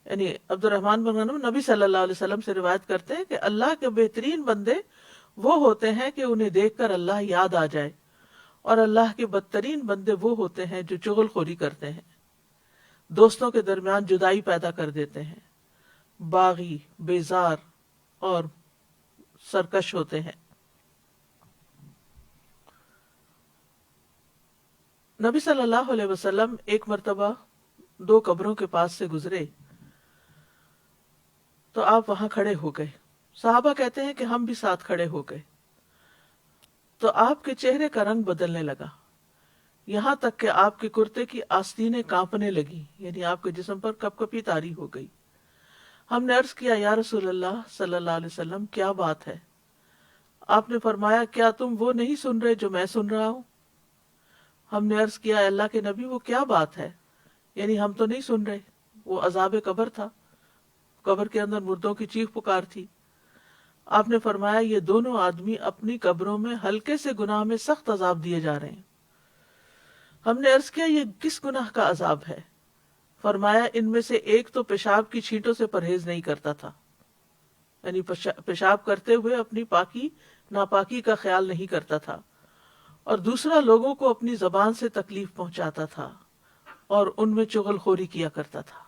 یعنی عبد الرحمن بن غنم نبی صلی اللہ علیہ وسلم سے روایت کرتے ہیں کہ اللہ کے بہترین بندے وہ ہوتے ہیں کہ انہیں دیکھ کر اللہ یاد آ جائے، اور اللہ کے بدترین بندے وہ ہوتے ہیں جو چغل خوری کرتے ہیں، دوستوں کے درمیان جدائی پیدا کر دیتے ہیں، باغی، بیزار اور سرکش ہوتے ہیں۔ نبی صلی اللہ علیہ وسلم ایک مرتبہ 2 قبروں کے پاس سے گزرے تو آپ وہاں کھڑے ہو گئے۔ صحابہ کہتے ہیں کہ ہم بھی ساتھ کھڑے ہو گئے، تو آپ کے چہرے کا رنگ بدلنے لگا، یہاں تک کہ آپ کے کرتے کی آستینیں کانپنے لگی، یعنی آپ کے جسم پر کپ کپی طاری ہو گئی۔ ہم نے عرض کیا یا رسول اللہ صلی اللہ علیہ وسلم کیا بات ہے؟ آپ نے فرمایا کیا تم وہ نہیں سن رہے جو میں سن رہا ہوں؟ ہم نے عرض کیا اللہ کے نبی وہ کیا بات ہے؟ یعنی ہم تو نہیں سن رہے۔ وہ عذاب قبر تھا، قبر کے اندر مردوں کی چیخ پکار تھی۔ آپ نے فرمایا یہ دونوں آدمی اپنی قبروں میں ہلکے سے گناہ میں سخت عذاب دیے جا رہے ہیں۔ ہم نے عرض کیا یہ کس گناہ کا عذاب ہے؟ فرمایا ان میں سے ایک تو پیشاب کی چھینٹوں سے پرہیز نہیں کرتا تھا، یعنی پیشاب کرتے ہوئے اپنی پاکی ناپاکی کا خیال نہیں کرتا تھا، اور دوسرا لوگوں کو اپنی زبان سے تکلیف پہنچاتا تھا اور ان میں چغل خوری کیا کرتا تھا،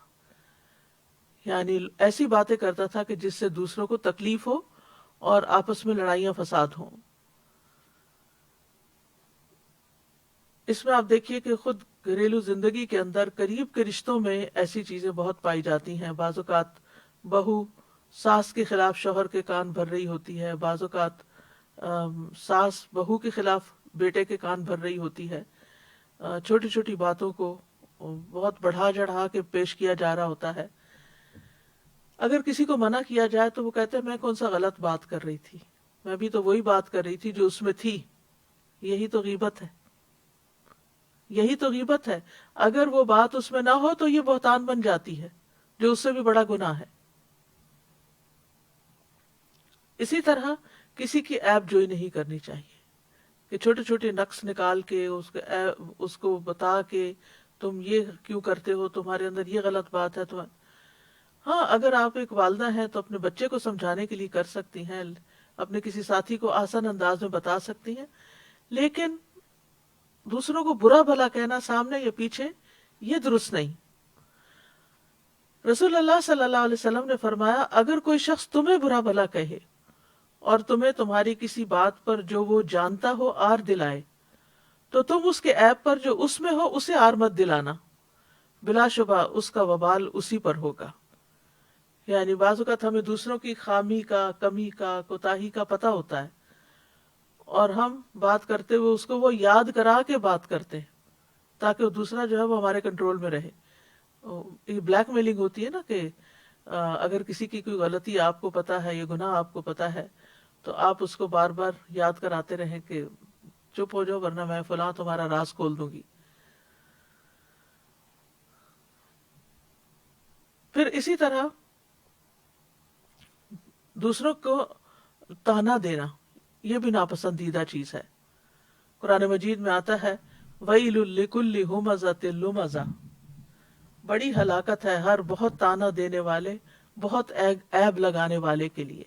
یعنی ایسی باتیں کرتا تھا کہ جس سے دوسروں کو تکلیف ہو اور آپس میں لڑائیاں فساد ہوں۔ اس میں آپ دیکھیے کہ خود گھریلو زندگی کے اندر قریب کے رشتوں میں ایسی چیزیں بہت پائی جاتی ہیں. بعض اوقات بہو ساس کے خلاف شوہر کے کان بھر رہی ہوتی ہے، بعض اوقات ساس بہو کے خلاف بیٹے کے کان بھر رہی ہوتی ہے. چھوٹی چھوٹی باتوں کو بہت بڑھا چڑھا کے پیش کیا جا رہا ہوتا ہے. اگر کسی کو منع کیا جائے تو وہ کہتے ہیں میں کون سا غلط بات کر رہی تھی، میں بھی تو وہی بات کر رہی تھی جو اس میں تھی. یہی تو غیبت ہے، یہی تو غیبت ہے. اگر وہ بات اس میں نہ ہو تو یہ بہتان بن جاتی ہے، جو اس سے بھی بڑا گناہ ہے. اسی طرح کسی کی عیب جوئی نہیں کرنی چاہیے کہ چھوٹے چھوٹے نقص نکال کے اس کو بتا کے تم یہ کیوں کرتے ہو، تمہارے اندر یہ غلط بات ہے. ہاں، اگر آپ ایک والدہ ہیں تو اپنے بچے کو سمجھانے کے لیے کر سکتی ہیں، اپنے کسی ساتھی کو آسان انداز میں بتا سکتی ہیں، لیکن دوسروں کو برا بھلا کہنا سامنے یا پیچھے یہ درست نہیں. رسول اللہ صلی اللہ علیہ وسلم نے فرمایا اگر کوئی شخص تمہیں برا بھلا کہے اور تمہیں تمہاری کسی بات پر جو وہ جانتا ہو آر دلائے تو تم اس کے عیب پر جو اس میں ہو اسے آر مت دلانا، بلا شبہ اس کا وبال اسی پر ہوگا. یعنی بعض اوقات ہمیں دوسروں کی خامی کا، کمی کا، کوتاہی کا پتہ ہوتا ہے اور ہم بات کرتے ہوئے اس کو وہ یاد کرا کے بات کرتے ہیں تاکہ وہ دوسرا جو ہے وہ ہمارے کنٹرول میں رہے. یہ بلیک میلنگ ہوتی ہے نا کہ اگر کسی کی کوئی غلطی آپ کو پتا ہے، یہ گناہ آپ کو پتا ہے، تو آپ اس کو بار بار یاد کراتے رہیں کہ چپ ہو جاؤ ورنہ میں فلاں تمہارا راز کھول دوں گی. پھر اسی طرح دوسروں کو تانا دینا یہ بھی ناپسندیدہ چیز ہے. قرآن مجید میں آتا ہے وَيْلٌ لِكُلِّ هُمَزَةٍ لُمَزَةٍ، بڑی ہلاکت ہے ہر بہت تانا دینے والے، بہت عیب لگانے والے کے لیے.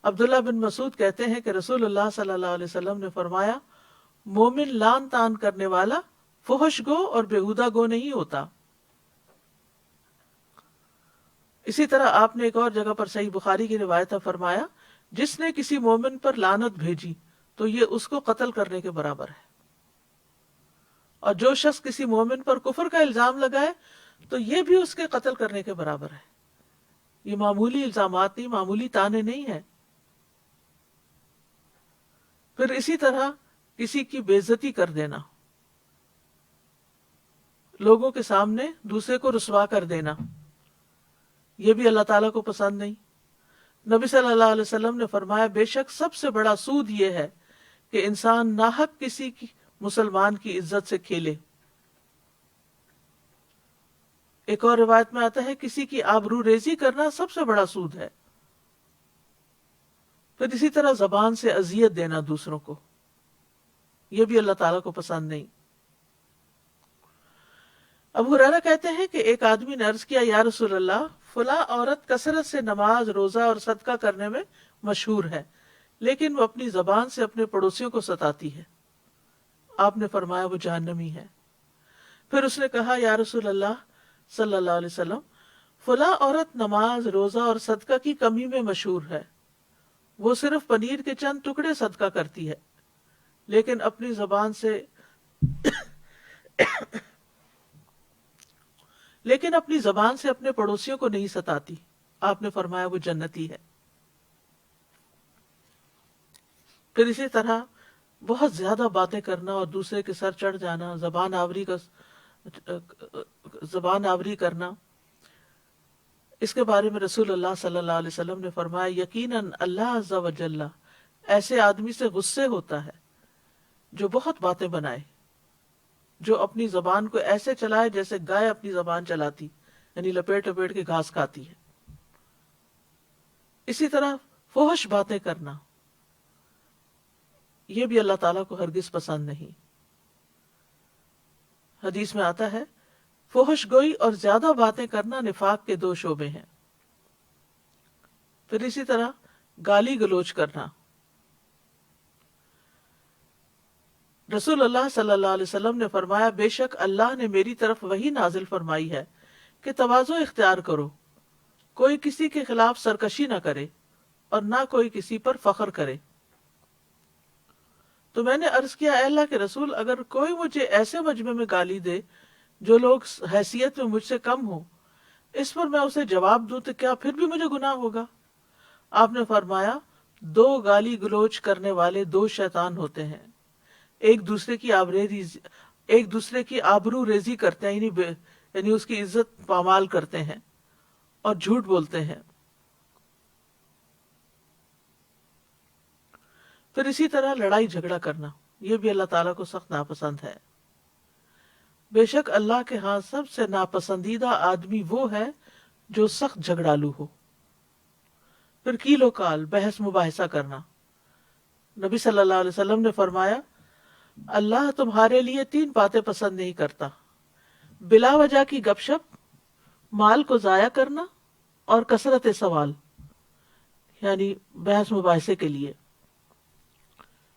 عبداللہ بن مسعود کہتے ہیں کہ رسول اللہ صلی اللہ علیہ وسلم نے فرمایا مومن لان تان کرنے والا فحش گو اور بےہودہ گو نہیں ہوتا. اسی طرح آپ نے ایک اور جگہ پر صحیح بخاری کی روایت ہے فرمایا جس نے کسی مومن پر لعنت بھیجی تو یہ اس کو قتل کرنے کے برابر ہے، اور جو شخص کسی مومن پر کفر کا الزام لگائے تو یہ بھی اس کے قتل کرنے کے برابر ہے. یہ معمولی الزامات نہیں، معمولی تانے نہیں ہیں. پھر اسی طرح کسی کی بے عزتی کر دینا، لوگوں کے سامنے دوسرے کو رسوا کر دینا، یہ بھی اللہ تعالیٰ کو پسند نہیں. نبی صلی اللہ علیہ وسلم نے فرمایا بے شک سب سے بڑا سود یہ ہے کہ انسان ناحق کسی کی مسلمان کی عزت سے کھیلے. ایک اور روایت میں آتا ہے کسی کی آبرو ریزی کرنا سب سے بڑا سود ہے. پھر اسی طرح زبان سے اذیت دینا دوسروں کو، یہ بھی اللہ تعالیٰ کو پسند نہیں. ابو ہریرہ کہتے ہیں کہ ایک آدمی نے عرض کیا یا رسول اللہ فلاں عورت کثرت سے نماز، روزہ اور صدقہ کرنے میں مشہور ہے لیکن وہ اپنی زبان سے اپنے پڑوسیوں کو ستاتی ہے. آپ نے فرمایا وہ جہنمی ہے. پھر اس نے کہا یا رسول اللہ صلی اللہ علیہ وسلم فلاں عورت نماز، روزہ اور صدقہ کی کمی میں مشہور ہے، وہ صرف پنیر کے چند ٹکڑے صدقہ کرتی ہے لیکن اپنی زبان سے اپنے پڑوسیوں کو نہیں ستاتی. آپ نے فرمایا وہ جنتی ہے. پھر اسی طرح بہت زیادہ باتیں کرنا اور دوسرے کے سر چڑھ جانا، زبان آوری کرنا، اس کے بارے میں رسول اللہ صلی اللہ علیہ وسلم نے فرمایا یقیناً اللہ عز و جل ایسے آدمی سے غصے ہوتا ہے جو بہت باتیں بنائے، جو اپنی زبان کو ایسے چلائے جیسے گائے اپنی زبان چلاتی، یعنی لپیٹ لپیٹ کے گھاس کھاتی ہے. اسی طرح فحش باتیں کرنا یہ بھی اللہ تعالیٰ کو ہرگز پسند نہیں. حدیث میں آتا ہے فحش گوئی اور زیادہ باتیں کرنا نفاق کے 2 شعبے ہیں. پھر اسی طرح گالی گلوچ کرنا. رسول اللہ صلی اللہ علیہ وسلم نے فرمایا بے شک اللہ نے میری طرف وحی نازل فرمائی ہے کہ تواضع اختیار کرو، کوئی کسی کے خلاف سرکشی نہ کرے اور نہ کوئی کسی پر فخر کرے. تو میں نے عرض کیا اے اللہ کے رسول، اگر کوئی مجھے ایسے مجمع میں گالی دے جو لوگ حیثیت میں مجھ سے کم ہوں، اس پر میں اسے جواب دوں تو کیا پھر بھی مجھے گناہ ہوگا؟ آپ نے فرمایا، دو گالی گلوچ کرنے والے دو شیطان ہوتے ہیں، ایک دوسرے کی آبرو ریزی کرتے ہیں، یعنی اس کی عزت پامال کرتے ہیں اور جھوٹ بولتے ہیں۔ پھر اسی طرح لڑائی جھگڑا کرنا، یہ بھی اللہ تعالیٰ کو سخت ناپسند ہے۔ بے شک اللہ کے ہاں سب سے ناپسندیدہ آدمی وہ ہے جو سخت جھگڑالو ہو۔ پھر کیل و کال، بحث مباحثہ کرنا۔ نبی صلی اللہ علیہ وسلم نے فرمایا، اللہ تمہارے لیے 3 باتیں پسند نہیں کرتا: بلا وجہ کی گپ شپ، مال کو ضائع کرنا، اور کثرت سوال، یعنی بحث مباحثے کے لیے۔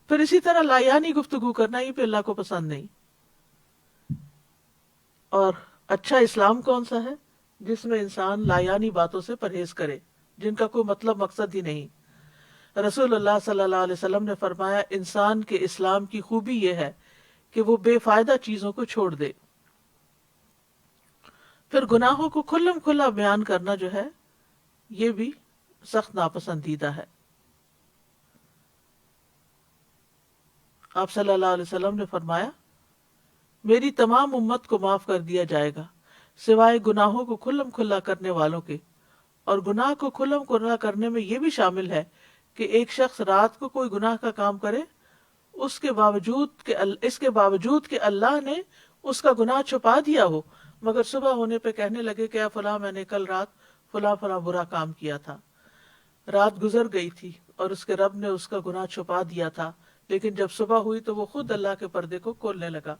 پھر اسی طرح لایانی گفتگو کرنا، یہ بھی اللہ کو پسند نہیں۔ اور اچھا اسلام کون سا ہے؟ جس میں انسان لایانی باتوں سے پرہیز کرے جن کا کوئی مطلب مقصد ہی نہیں۔ رسول اللہ صلی اللہ علیہ وسلم نے فرمایا، انسان کے اسلام کی خوبی یہ ہے کہ وہ بے فائدہ چیزوں کو چھوڑ دے۔ پھر گناہوں کو کھلم کھلا بیان کرنا جو ہے، یہ بھی سخت ناپسندیدہ ہے۔ آپ صلی اللہ علیہ وسلم نے فرمایا، میری تمام امت کو معاف کر دیا جائے گا سوائے گناہوں کو کھلم کھلا کرنے والوں کے۔ اور گناہ کو کھلم کھلا کرنے میں یہ بھی شامل ہے کہ ایک شخص رات کو کوئی گناہ کا کام کرے، اس کے باوجود کہ اللہ نے اس کا گناہ چھپا دیا ہو، مگر صبح ہونے پہ کہنے لگے کہ اے فلاں، میں نے کل رات فلاں فلاں برا کام کیا تھا۔ رات گزر گئی تھی اور اس کے رب نے اس کا گناہ چھپا دیا تھا، لیکن جب صبح ہوئی تو وہ خود اللہ کے پردے کو کھولنے لگا۔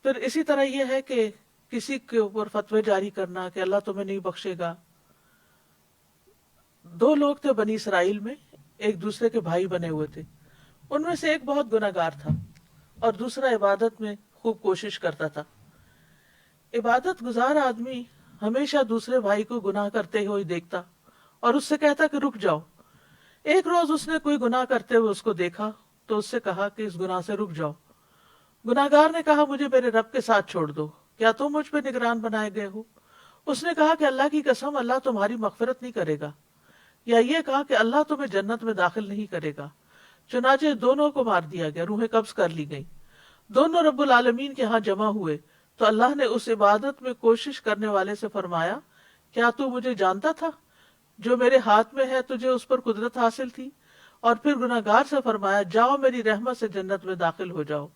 پھر اسی طرح یہ ہے کہ کسی کے اوپر فتوی جاری کرنا کہ اللہ تمہیں نہیں بخشے گا۔ 2 لوگ تھے بنی اسرائیل میں، ایک دوسرے کے بھائی بنے ہوئے تھے۔ ان میں سے ایک بہت گناہگار تھا اور دوسرا عبادت میں خوب کوشش کرتا تھا۔ عبادت گزار آدمی ہمیشہ دوسرے بھائی کو گناہ کرتے ہوئے دیکھتا اور اس سے کہتا کہ رک جاؤ۔ ایک روز اس نے کوئی گناہ کرتے ہوئے اس کو دیکھا تو اس سے کہا کہ اس گناہ سے رک جاؤ۔ گناہگار نے کہا، مجھے میرے رب کے ساتھ چھوڑ دو، کیا تم مجھ پہ نگران بنائے گئے ہو؟ اس نے کہا کہ اللہ کی قسم، اللہ تمہاری مغفرت نہیں کرے گا، یا یہ کہا کہ اللہ تمہیں جنت میں داخل نہیں کرے گا۔ چنانچہ دونوں کو مار دیا گیا، روحیں قبض کر لی گئیں۔ دونوں رب العالمین کے ہاں جمع ہوئے تو اللہ نے اس عبادت میں کوشش کرنے والے سے فرمایا، کیا تو مجھے جانتا تھا؟ جو میرے ہاتھ میں ہے تجھے اس پر قدرت حاصل تھی۔ اور پھر گناہگار سے فرمایا، جاؤ میری رحمت سے جنت میں داخل ہو جاؤ۔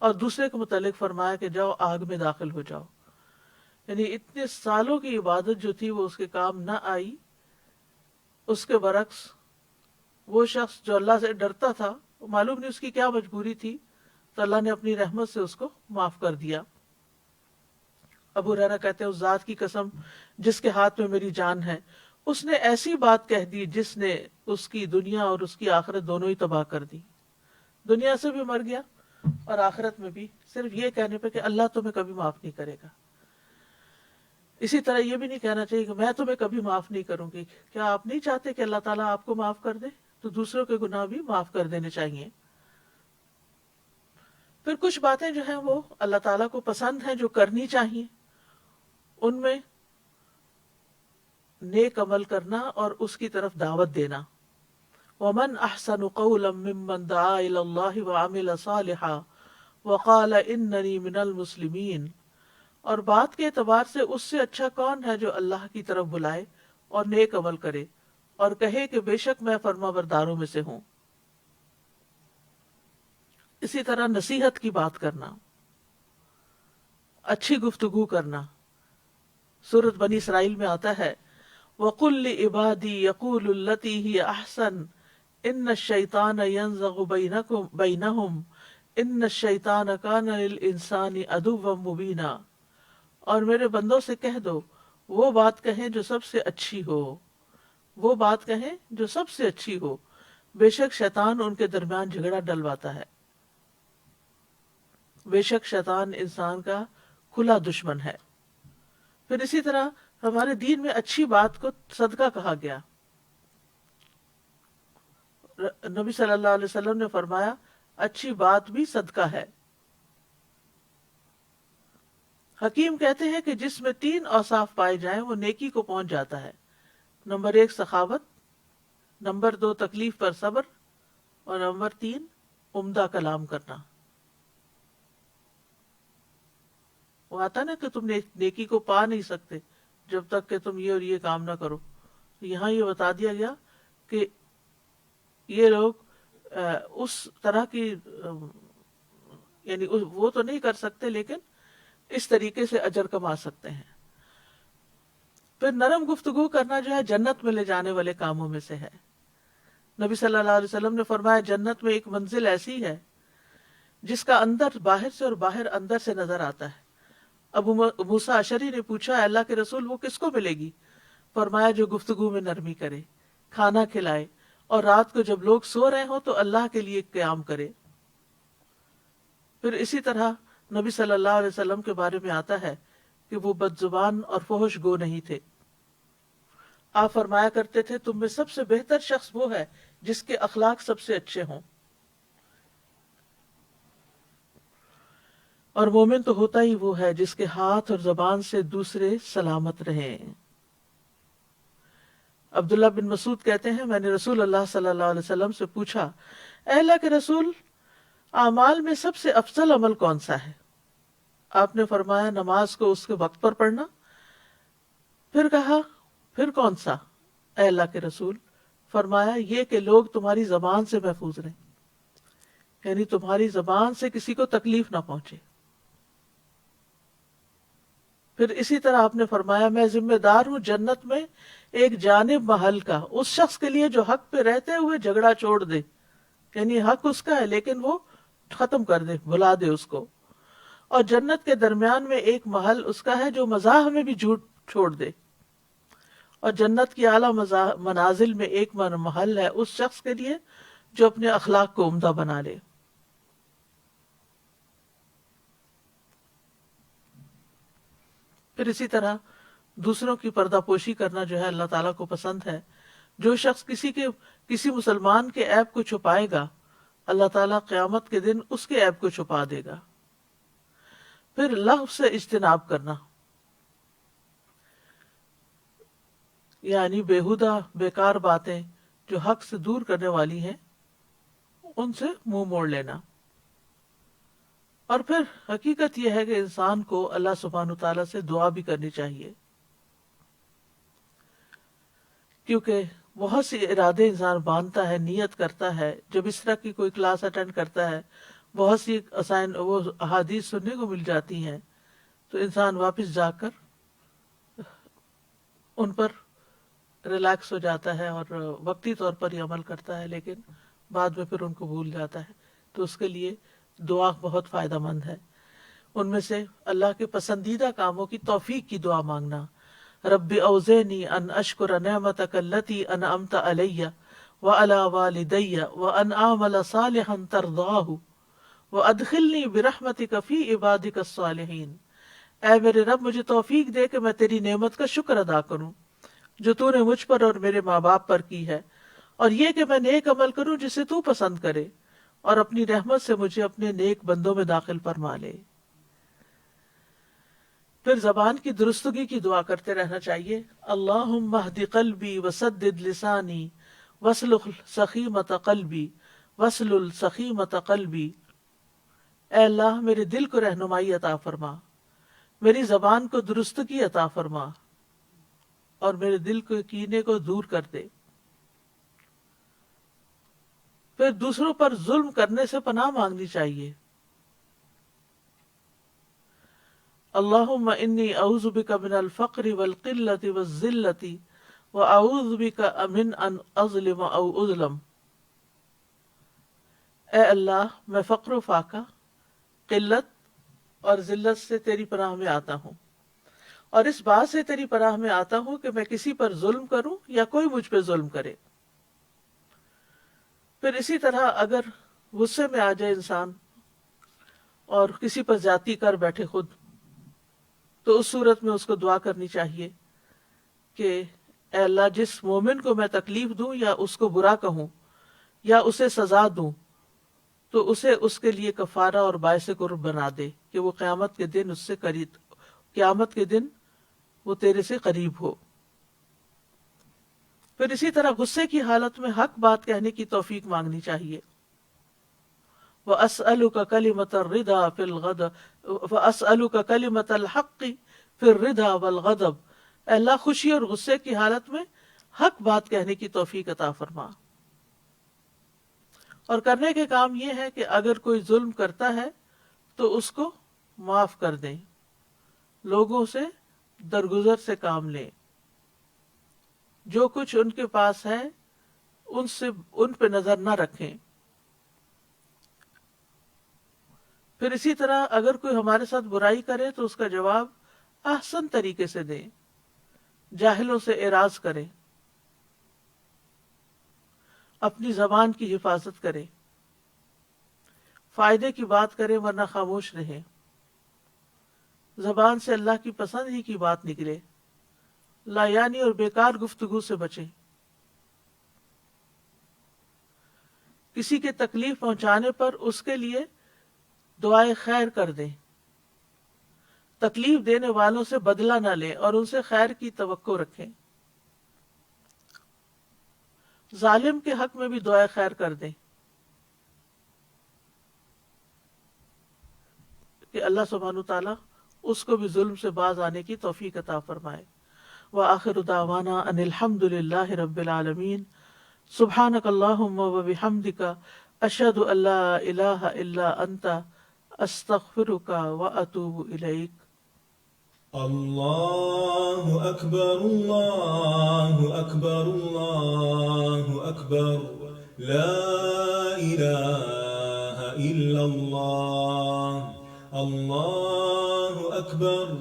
اور دوسرے کے متعلق فرمایا کہ جاؤ آگ میں داخل ہو جاؤ۔ یعنی اتنے سالوں کی عبادت جو تھی وہ اس کے کام نہ آئی۔ اس کے برعکس وہ شخص جو اللہ سے ڈرتا تھا، معلوم نہیں اس کی کیا مجبوری تھی، تو اللہ نے اپنی رحمت سے اس کو معاف کر دیا۔ ابو ہریرہ کہتے ہیں، اس ذات کی قسم جس کے ہاتھ میں میری جان ہے، اس نے ایسی بات کہہ دی جس نے اس کی دنیا اور اس کی آخرت دونوں ہی تباہ کر دی۔ دنیا سے بھی مر گیا اور آخرت میں بھی، صرف یہ کہنے پہ کہ اللہ تمہیں کبھی معاف نہیں کرے گا۔ اسی طرح یہ بھی نہیں کہنا چاہیے کہ میں تمہیں کبھی معاف نہیں کروں گی۔ کیا آپ نہیں چاہتے کہ اللہ تعالیٰ آپ کو معاف کر دے؟ تو دوسروں کے گناہ بھی معاف کر دینے چاہیے۔ پھر کچھ باتیں جو ہیں وہ اللہ تعالیٰ کو پسند ہیں، جو کرنی چاہیے، ان میں نیک عمل کرنا اور اس کی طرف دعوت دینا۔ وَمَنْ أَحْسَنُ قَوْلًا مِّمَّنْ دَعَا إِلَى اللَّهِ وَعَمِلَ صَالِحًا وَقَالَ إِنَّنِي مِنَ الْمُسْلِمِينَ، اور بات کے اعتبار سے اس سے اچھا کون ہے جو اللہ کی طرف بلائے اور نیک عمل کرے اور کہے کہ بے شک میں فرما برداروں میں سے ہوں۔ اسی طرح نصیحت کی بات کرنا، اچھی گفتگو کرنا۔ سورۃ بنی اسرائیل میں آتا ہے، وَقُلْ لِعِبَادِي يَقُولُوا الَّتِي هِيَ أَحْسَنُ إِنَّ الشَّيْطَانَ يَنزَغُ بَيْنَهُمْ إِنَّ الشَّيْطَانَ كَانَ لِلْإِنسَانِ عَدُوًّا مُبِينًا، اور میرے بندوں سے کہہ دو وہ بات کہیں جو سب سے اچھی ہو، وہ بات کہیں جو سب سے اچھی ہو، بے شک شیطان ان کے درمیان جھگڑا ڈلواتا ہے۔ بے شک شیطان انسان کا کھلا دشمن ہے۔ پھر اسی طرح ہمارے دین میں اچھی بات کو صدقہ کہا گیا۔ نبی صلی اللہ علیہ وسلم نے فرمایا اچھی بات بھی صدقہ ہے۔ حکیم کہتے ہیں کہ جس میں 3 اوصاف پائے جائیں وہ نیکی کو پہنچ جاتا ہے۔ نمبر 1 سخاوت، نمبر 2 تکلیف پر صبر، اور نمبر 3 عمدہ کلام کرنا۔ وہ آتا نا کہ تم نیکی کو پا نہیں سکتے جب تک کہ تم یہ اور یہ کام نہ کرو۔ یہاں یہ بتا دیا گیا کہ یہ لوگ اس طرح کی یعنی وہ تو نہیں کر سکتے لیکن اس طریقے سے اجر کما سکتے ہیں۔ پھر نرم گفتگو کرنا جو ہے جنت میں لے جانے والے کاموں میں سے ہے۔ نبی صلی اللہ علیہ وسلم نے فرمایا جنت میں ایک منزل ایسی ہے جس کا اندر باہر سے اور باہر اندر سے نظر آتا ہے۔ ابو موسیٰ اشعری نے پوچھا اے اللہ کے رسول وہ کس کو ملے گی؟ فرمایا جو گفتگو میں نرمی کرے، کھانا کھلائے، اور رات کو جب لوگ سو رہے ہوں تو اللہ کے لیے قیام کرے۔ پھر اسی طرح نبی صلی اللہ علیہ وسلم کے بارے میں آتا ہے کہ وہ بد زبان اور فحش گو نہیں تھے۔ آپ فرمایا کرتے تھے تم میں سب سے بہتر شخص وہ ہے جس کے اخلاق سب سے اچھے ہوں، اور مومن تو ہوتا ہی وہ ہے جس کے ہاتھ اور زبان سے دوسرے سلامت رہیں۔ عبداللہ بن مسعود کہتے ہیں میں نے رسول اللہ صلی اللہ علیہ وسلم سے پوچھا اے اللہ کے رسول اعمال میں سب سے افضل عمل کون سا ہے؟ آپ نے فرمایا نماز کو اس کے وقت پر پڑھنا۔ پھر کہا پھر کون سا اے اللہ کے رسول؟ فرمایا یہ کہ لوگ تمہاری زبان سے محفوظ رہیں، یعنی تمہاری زبان سے کسی کو تکلیف نہ پہنچے۔ پھر اسی طرح آپ نے فرمایا میں ذمہ دار ہوں جنت میں ایک جانب محل کا اس شخص کے لیے جو حق پہ رہتے ہوئے جھگڑا چھوڑ دے، یعنی حق اس کا ہے لیکن وہ ختم کر دے، بھلا دے اس کو، اور جنت کے درمیان میں ایک محل اس کا ہے جو مزاح میں بھی جھوٹ چھوڑ دے، اور جنت کی اعلیٰ منازل میں ایک محل ہے اس شخص کے لیے جو اپنے اخلاق کو عمدہ بنا لے۔ پھر اسی طرح دوسروں کی پردہ پوشی کرنا جو ہے اللہ تعالیٰ کو پسند ہے۔ جو شخص کسی مسلمان کے عیب کو چھپائے گا اللہ تعالیٰ قیامت کے دن اس کے عیب کو چھپا دے گا۔ پھر لغو سے اجتناب کرنا، یعنی بیہودہ بیکار باتیں جو حق سے دور کرنے والی ہیں ان سے منہ موڑ لینا۔ اور پھر حقیقت یہ ہے کہ انسان کو اللہ سبحانہ تعالیٰ سے دعا بھی کرنی چاہیے، کیونکہ بہت سی ارادے انسان باندھتا ہے، نیت کرتا ہے، جب اس طرح کی کوئی کلاس اٹینڈ کرتا ہے بہت سی وہ احادیث سننے کو مل جاتی ہیں تو انسان واپس جا کر ان پر ریلیکس ہو جاتا ہے اور وقتی طور پر ہی عمل کرتا ہے، لیکن بعد میں پھر ان کو بھول جاتا ہے۔ تو اس کے لیے دعا بہت فائدہ مند ہے۔ ان میں سے اللہ کے پسندیدہ کاموں کی توفیق کی دعا مانگنا، رب اوزعنی ان اشکر نعمتک التی انعمت علی وعلی والدی وان اعمل صالحا ترضاہ وادخلنی برحمتک فی عبادک الصالحین۔ اے میرے رب مجھے توفیق دے کہ میں تیری نعمت کا شکر ادا کروں جو تو نے مجھ پر اور میرے ماں باپ پر کی ہے، اور یہ کہ میں نیک عمل کروں جسے تو پسند کرے، اور اپنی رحمت سے مجھے اپنے نیک بندوں میں داخل فرما لے۔ پھر زبان کی درستگی کی دعا کرتے رہنا چاہیے، اللہم اہد قلبی وسدد لسانی واسلل سخیمۃ قلبی واسلل سخیمۃ قلبی۔ اے اللہ میرے دل کو رہنمائی عطا فرما، میری زبان کو درستگی عطا فرما، اور میرے دل کے کینے کو دور کر دے۔ پھر دوسروں پر ظلم کرنے سے پناہ مانگنی چاہیے، اللہم انی اعوذ بک من الفقر والقلۃ والذلۃ واعوذ بک من ان اظلم او اظلم۔ اے اللہ میں فقر و فاقہ، قلت اور ذلت سے تیری پناہ میں آتا ہوں، اور اس بات سے تیری پناہ میں آتا ہوں کہ میں کسی پر ظلم کروں یا کوئی مجھ پہ ظلم کرے۔ پھر اسی طرح اگر غصے میں آ جائے انسان اور کسی پر زیادتی کر بیٹھے خود، تو اس صورت میں اس کو دعا کرنی چاہیے کہ اے اللہ جس مومن کو میں تکلیف دوں یا اس کو برا کہوں یا اسے سزا دوں تو اسے اس کے لیے کفارہ اور باعث قرب بنا دے کہ وہ قیامت کے دن قیامت کے دن وہ تیرے سے قریب ہو۔ پھر اسی طرح غصے کی حالت میں حق بات کہنے کی توفیق مانگنی چاہیے۔ وَأَسْأَلُكَ كَلِمَةَ الرِّضَا فِي الْغَضَبِ وَأَسْأَلُكَ كَلِمَةَ الْحَقِّ فِي الرِّضَا وَالْغَضَبِ، اے اللہ خوشی اور غصے کی حالت میں حق بات کہنے کی توفیق عطا فرما۔ اور کرنے کے کام یہ ہے کہ اگر کوئی ظلم کرتا ہے تو اس کو معاف کر دیں، لوگوں سے درگزر سے کام لیں، جو کچھ ان کے پاس ہے ان پہ نظر نہ رکھیں۔ پھر اسی طرح اگر کوئی ہمارے ساتھ برائی کرے تو اس کا جواب احسن طریقے سے دیں، جاہلوں سے اعراض کریں، اپنی زبان کی حفاظت کریں، فائدے کی بات کریں ورنہ خاموش رہیں، زبان سے اللہ کی پسند ہی کی بات نکلے، لا یعنی اور بیکار گفتگو سے بچیں، کسی کے تکلیف پہنچانے پر اس کے لیے دعائے خیر کر دیں، تکلیف دینے والوں سے بدلہ نہ لیں اور ان سے خیر کی توقع رکھیں، ظالم کے حق میں بھی دعائے خیر کر دیں کہ اللہ سبحانہ وتعالی اس کو بھی ظلم سے باز آنے کی توفیق عطا فرمائے۔ وآخر دعوانا ان الحمد للہ رب العالمین، سبحانک اللہم وبحمدک، اشہد ان لا الہ الا انت، استغفرک واتوب الیک۔ اللہ اکبر اللہ اکبر اللہ اکبر، لا الہ الا اللہ، اللہ اکبر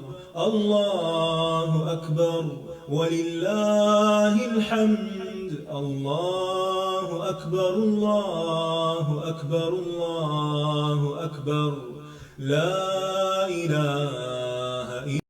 اللہ اکبر وللہ الحمد، اللہ اکبر اللہ اکبر اللہ اکبر، لا الہ